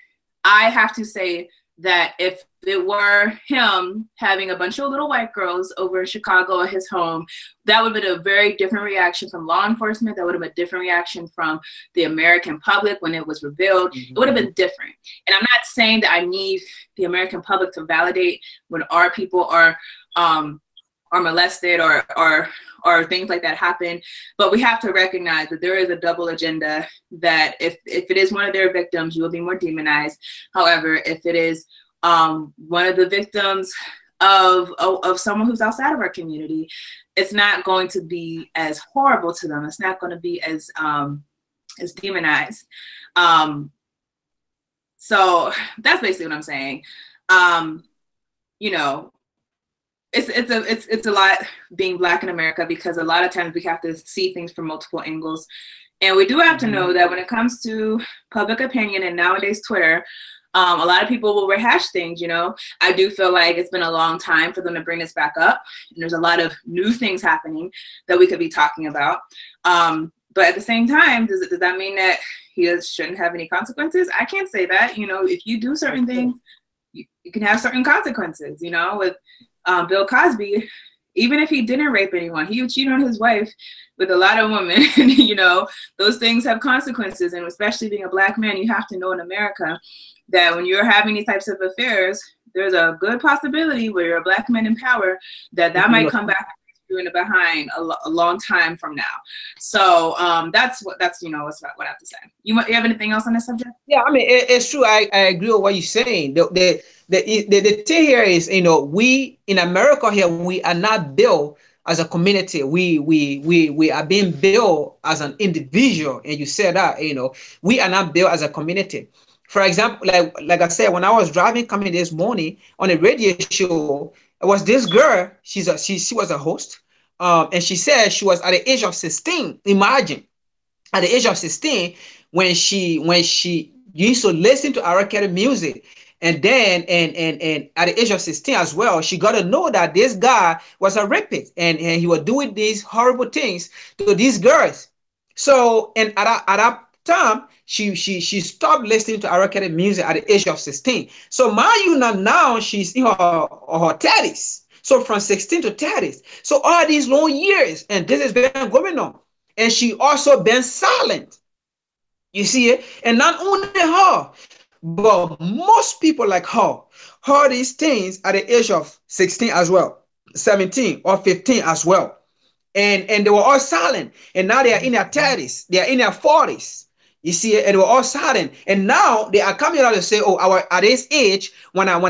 I have to say that if it were him having a bunch of little white girls over in Chicago at his home, that would have been a very different reaction from law enforcement. That would have been a different reaction from the American public when it was revealed. It would have been different. And I'm not saying that I need the American public to validate when our people are or molested or things like that happen. But we have to recognize that there is a double agenda, that if it is one of their victims, you will be more demonized. However, if it is one of the victims of someone who's outside of our community, it's not going to be as horrible to them. It's not going to be as demonized. So that's basically what I'm saying. You know, it's a lot being Black in America, because a lot of times we have to see things from multiple angles. And we do have to know that when it comes to public opinion and nowadays Twitter, a lot of people will rehash things, you know. I do feel like it's been a long time for them to bring this back up. And there's a lot of new things happening that we could be talking about. But at the same time, does that mean that he shouldn't have any consequences? I can't say that. You know, if you do certain things, you can have certain consequences, you know. With Bill Cosby, even if he didn't rape anyone, he would cheat on his wife with a lot of women. You know, those things have consequences. And especially being a Black man, you have to know in America that when you're having these types of affairs, there's a good possibility where you're a Black man in power that might come back in the behind a long time from now. So that's what I have to say. You have anything else on this subject? Yeah, I mean, it's true. I agree with what you're saying. The thing here is, you know, we in America here, we are not built as a community. We are being built as an individual. And you said that, you know, we are not built as a community. For example, like I said, when I was driving coming this morning on a radio show, it was this girl. She was a host, and she said she was at the age of 16. Imagine, at the age of 16, when she used to listen to R. Kelly music, and then and at the age of 16 as well, she got to know that this guy was a rapist, and he was doing these horrible things to these girls. So, and at that time, she stopped listening to R. Kelly music at the age of 16. So mind you, now she's in her 30s. So from 16 to 30s. So all these long years, and this has been going on. And she also been silent. You see it? And not only her, but most people like her heard these things at the age of 16 as well, 17 or 15 as well. And they were all silent. And now they are in their 30s. They are in their 40s. You see, and they were all silent, and now they are coming out to say, "Oh, at this age, when I heard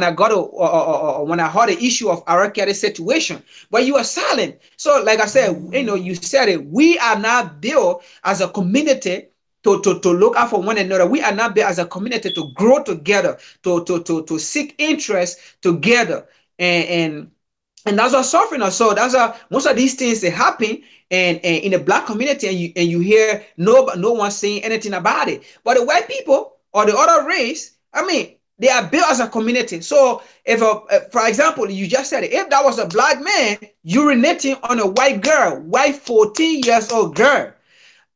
the issue of our Kelly situation, but you are silent." So, like I said, you know, you said it. We are not built as a community to look out for one another. We are not built as a community to grow together, to seek interest together, and that's what's suffering us. So that's most of these things that happen and in the Black community, and you hear no one saying anything about it. But the white people or the other race, I mean, they are built as a community. So if, for example, you just said it, if that was a Black man urinating on a white girl, white 14 years old girl,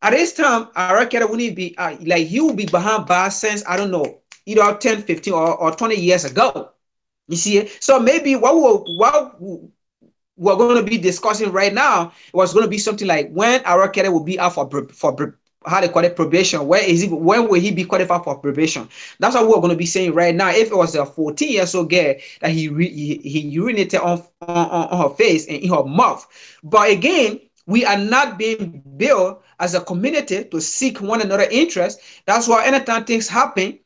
at this time, I reckon it wouldn't be like he would be behind bars since, I don't know, either 10, 15 or 20 years ago. You see it? So maybe what we're going to be discussing right now was going to be something like when our Kelly will be out for how they call it, probation. When will he be qualified for probation? That's what we're going to be saying right now. If it was a 14-year-old girl that he urinated on her face and in her mouth. But again, we are not being built as a community to seek one another interest. That's why anytime things happen,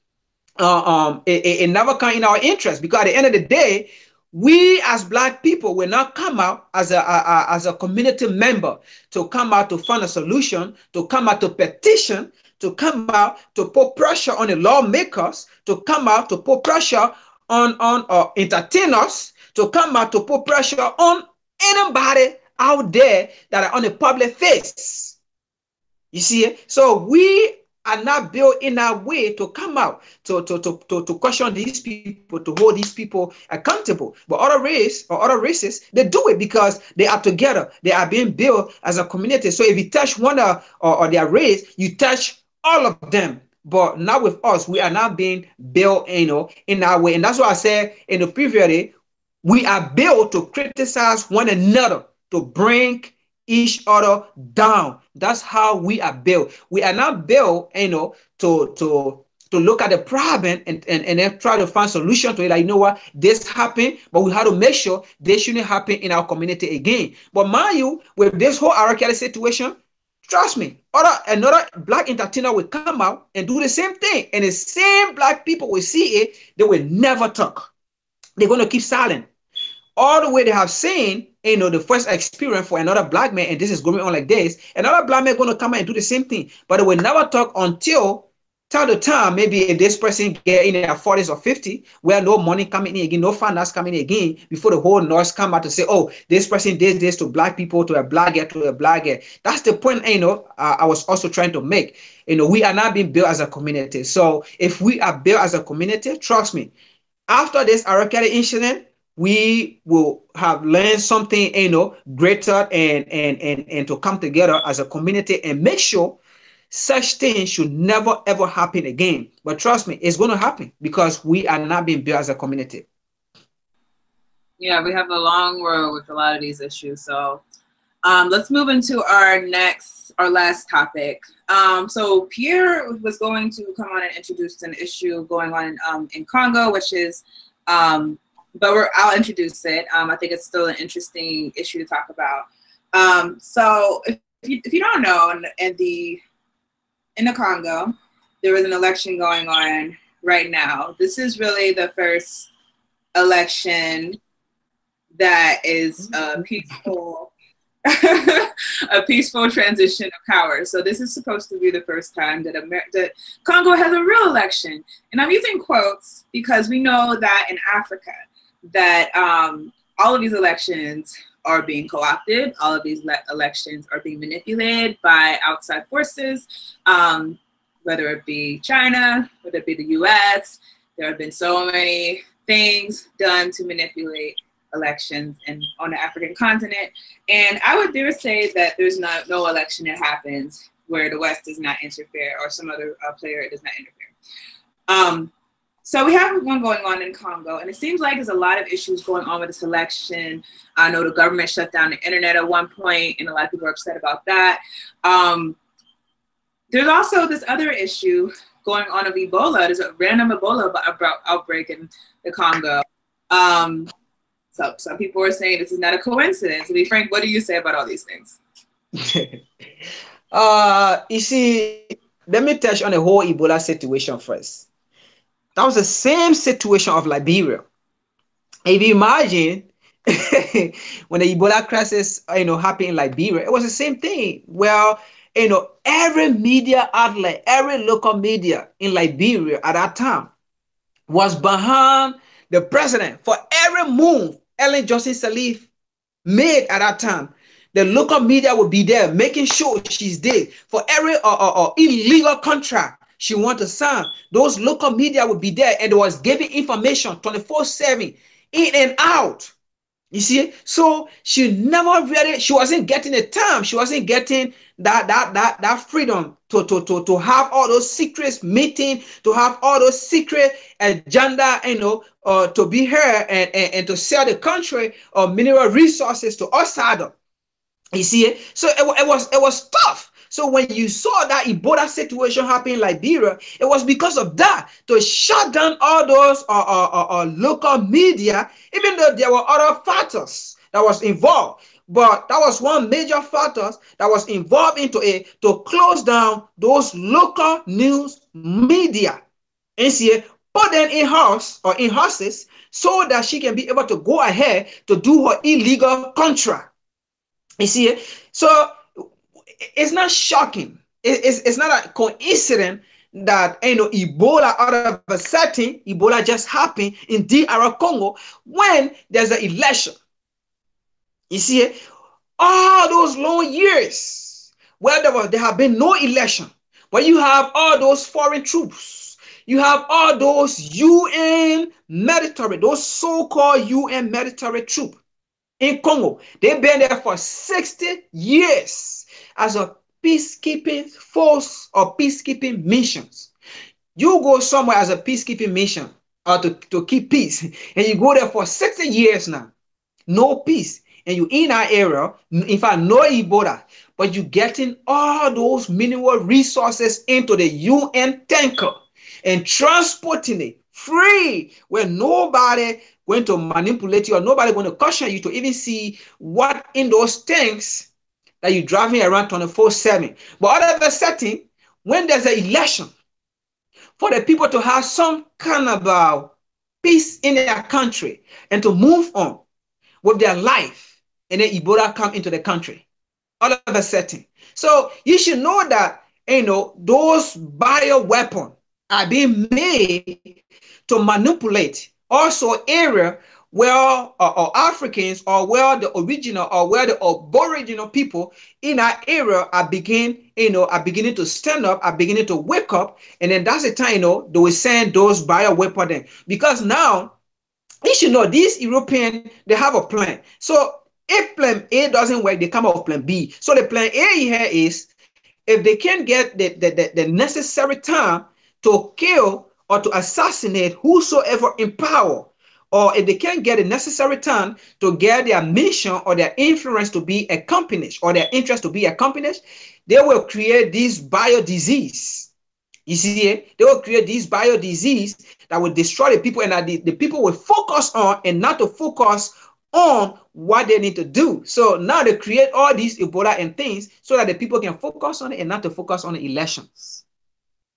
it never comes in our interest, because at the end of the day, we as Black people will not come out as a community member to come out to find a solution, to come out to petition, to come out to put pressure on the lawmakers, to come out to put pressure on entertainers, to come out to put pressure on anybody out there that are on the public face. You see it? So we are not built in that way to come out to question these people, to hold these people accountable. But other race or other races, they do it because they are together. They are being built as a community. So if you touch one or their race, you touch all of them. But not with us. We are not being built, in that way. And that's why I said in the previous day, we are built to criticize one another, to bring each other down. That's how we are built. We are not built, to to look at the problem and then try to find solution to it. Like, you know what, this happened, but we had to make sure this shouldn't happen in our community again. But mind you, with this whole hierarchical situation, trust me, another black entertainer will come out and do the same thing, and the same black people will see it. They will never talk. They're going to keep silent. All the way they have seen, the first experience for another black man, and this is going on like this, another black man going to come out and do the same thing, but they will never talk until the time, maybe if this person get in their 40s or 50, where no money coming in again, no finance coming in again, before the whole noise come out to say, oh, this person did this to black people, to a black girl, to a black girl. That's the point, I was also trying to make. We are not being built as a community. So if we are built as a community, trust me, after this hierarchical incident, we will have learned something, greater and to come together as a community and make sure such things should never ever happen again. But trust me, it's going to happen because we are not being built as a community. Yeah, we have a long road with a lot of these issues. So let's move into our last topic. So Pierre was going to come on and introduce an issue going on in Congo, which is, but I'll introduce it. I think it's still an interesting issue to talk about. So if you don't know, in the Congo, there was an election going on right now. This is really the first election that is peaceful, a peaceful transition of power. So this is supposed to be the first time that Congo has a real election. And I'm using quotes because we know that in Africa, that all of these elections are being co-opted. All of these elections are being manipulated by outside forces, whether it be China, whether it be the US. There have been so many things done to manipulate elections on the African continent. And I would dare say that there's no election that happens where the West does not interfere or some other player does not interfere. So we have one going on in Congo, and it seems like there's a lot of issues going on with this election. I know the government shut down the internet at one point, and a lot of people are upset about that. There's also this other issue going on of Ebola. There's a random Ebola outbreak in the Congo. So some people are saying this is not a coincidence. I mean, Frank, what do you say about all these things? You see, let me touch on the whole Ebola situation first. That was the same situation of Liberia. If you imagine when the Ebola crisis, happened in Liberia, it was the same thing. Well, every media outlet, every local media in Liberia at that time was behind the president for every move Ellen Johnson Sirleaf made at that time. The local media would be there making sure she's there for every illegal contract she want to sign. Those local media would be there and it was giving information 24/7 in and out. You see, so she wasn't getting the time. She wasn't getting that freedom to have all those secret meetings, to have all those secret agenda, to be here and to sell the country of mineral resources to outsider. You see, so it was tough. So when you saw that Ebola situation happen in Liberia, it was because of that, to shut down all those local media, even though there were other factors that was involved. But that was one major factor that was involved into it, to close down those local news media and see, put them in house or in houses so that she can be able to go ahead to do her illegal contract. You see, so it's not shocking. It's not a coincidence that Ebola out of a setting, Ebola just happened in DR Congo when there's an election. You see, all those long years where there have been no election, where you have all those foreign troops, you have all those UN military, those so-called UN military troops in Congo. They've been there for 60 years as a peacekeeping force or peacekeeping missions. You go somewhere as a peacekeeping mission or to keep peace, and you go there for 60 years now, no peace, and you in our area, in fact, no Ebola, but you getting all those mineral resources into the UN tanker. and transporting it free, where nobody going to manipulate you or nobody going to caution you to even see what in those things that you're driving around 24/7. But out of a setting, when there's an election, for the people to have some kind of peace in their country and to move on with their life, and then Ebola come into the country all of a setting. So you should know that those bio weapons are being made to manipulate also area where or Africans or where the original or where the aboriginal people in our area are beginning to stand up, are beginning to wake up, and then that's the time they will send those bio weapons in. Because now you should know these European, they have a plan. So if plan A doesn't work, they come up with plan B. So the plan A here is if they can get the necessary time to kill or to assassinate whosoever in power, or if they can't get the necessary time to get their mission or their influence to be accomplished or their interest to be accomplished, they will create this bio disease. You see, they will create this bio disease that will destroy the people, and that the people will focus on and not to focus on what they need to do. So now they create all these Ebola and things so that the people can focus on it and not to focus on the elections.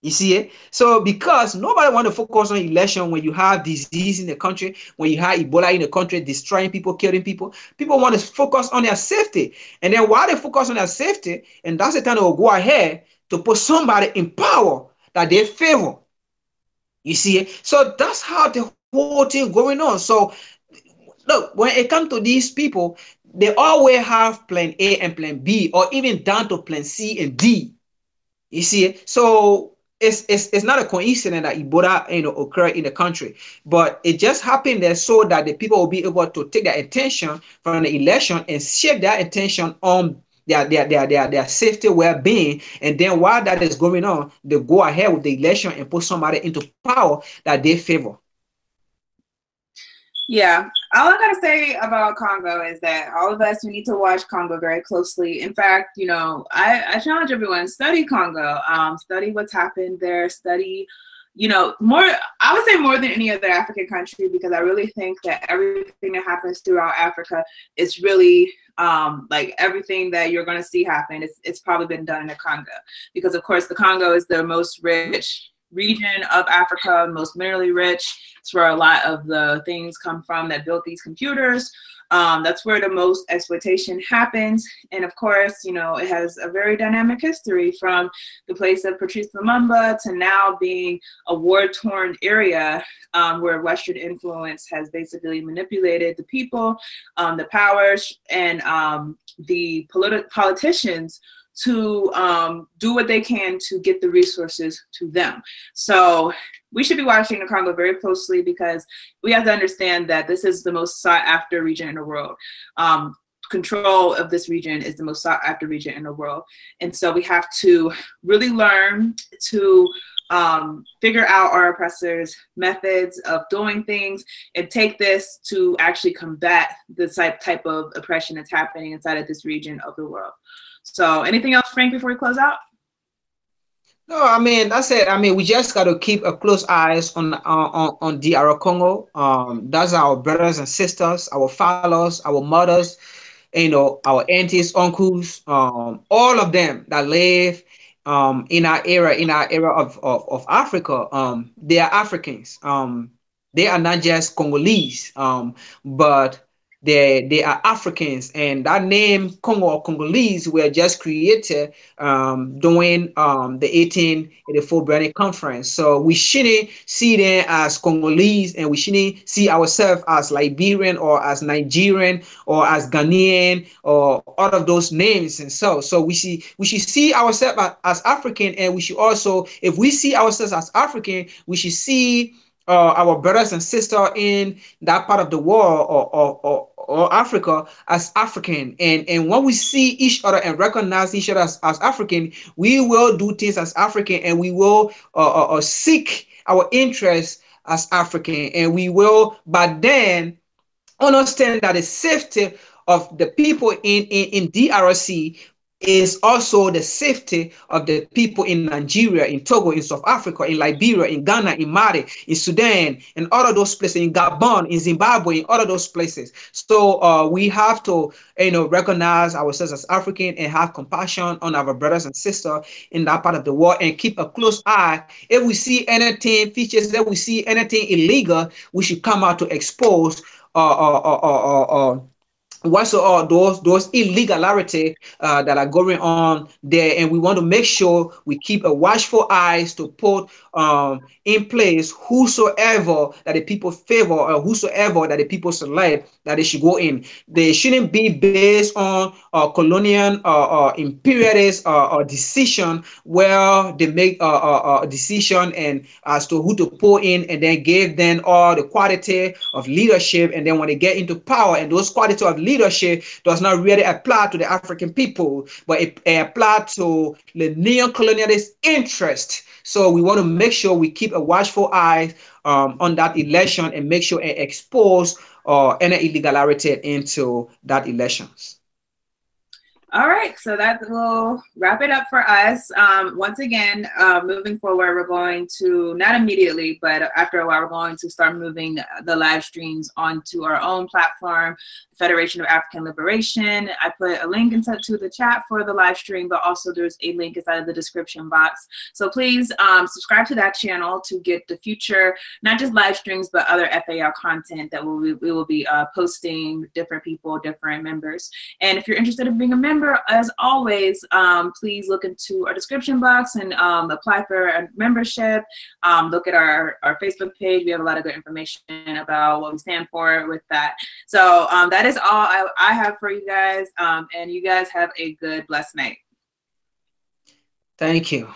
You see it? So because nobody want to focus on election when you have disease in the country, when you have Ebola in the country, destroying people, killing people, people want to focus on their safety. And then while they focus on their safety, and that's the time they will go ahead to put somebody in power that they favor. You see it? So that's how the whole thing going on. So look, when it comes to these people, they always have plan A and plan B, or even down to plan C and D. You see it? So it's not a coincidence that Ebola occur in the country, but it just happened there so that the people will be able to take their attention from the election and shift their attention on their safety, well-being, and then while that is going on, they go ahead with the election and put somebody into power that they favor. Yeah, all I gotta say about Congo is that all of us, we need to watch Congo very closely. In fact, I challenge everyone, study Congo, study what's happened there, study, more, I would say more than any other African country, because I really think that everything that happens throughout Africa is really like everything that you're going to see happen, it's probably been done in the Congo, because of course the Congo is the most rich region of Africa, most minerally rich. It's where a lot of the things come from that built these computers. That's where the most exploitation happens. And of course, it has a very dynamic history, from the place of Patrice Lumumba to now being a war-torn area where Western influence has basically manipulated the people, the powers, and the politicians to do what they can to get the resources to them. So we should be watching the Congo very closely, because we have to understand that this is the most sought after region in the world. Control of this region is the most sought after region in the world. And so we have to really learn to figure out our oppressors' methods of doing things, and take this to actually combat the type of oppression that's happening inside of this region of the world. So anything else, Frank, before we close out? No, I mean, that's it. I mean, we just got to keep a close eyes on DR Congo. That's our brothers and sisters, our fathers, our mothers, our aunties, uncles, all of them that live in our area of Africa. They are Africans. They are not just Congolese, but they are Africans, and that name Congo or Congolese were just created during the 1884 Berlin Conference. So we shouldn't see them as Congolese, and we shouldn't see ourselves as Liberian or as Nigerian or as Ghanaian or all of those names. And so we should see ourselves as African, and we should also, if we see ourselves as African, we should see our brothers and sisters in that part of the world or Africa as African. And when we see each other and recognize each other as African, we will do things as African, and we will seek our interests as African, and we will, but then understand that the safety of the people in DRC is also the safety of the people in Nigeria, in Togo, in South Africa, in Liberia, in Ghana, in Mali, in Sudan, in all of those places, in Gabon, in Zimbabwe, in all of those places. So we have to, recognize ourselves as African and have compassion on our brothers and sisters in that part of the world and keep a close eye. If we see anything, features that we see anything illegal, we should come out to expose what's all those illegality that are going on there, and we want to make sure we keep a watchful eyes to put in place whosoever that the people favor or whosoever that the people select that they should go in. They shouldn't be based on colonial imperialist decision where they make a decision and as to who to put in, and then give them all the quality of leadership, and then when they get into power and those quality of leadership does not really apply to the African people, but it applies to the neo-colonialist interest. So we want to make sure we keep a watchful eye on that election and make sure it expose any illegality into that elections. All right, so that will wrap it up for us. Once again, moving forward, we're going to, not immediately, but after a while, we're going to start moving the live streams onto our own platform, Federation of African Liberation. I put a link into the chat for the live stream, but also there's a link inside of the description box. So please subscribe to that channel to get the future, not just live streams, but other FAL content that we will be posting, different people, different members. And if you're interested in being a member, as always, please look into our description box and apply for a membership. Look at our Facebook page. We have a lot of good information about what we stand for with that. So that is all I have for you guys. And you guys have a good, blessed night. Thank you.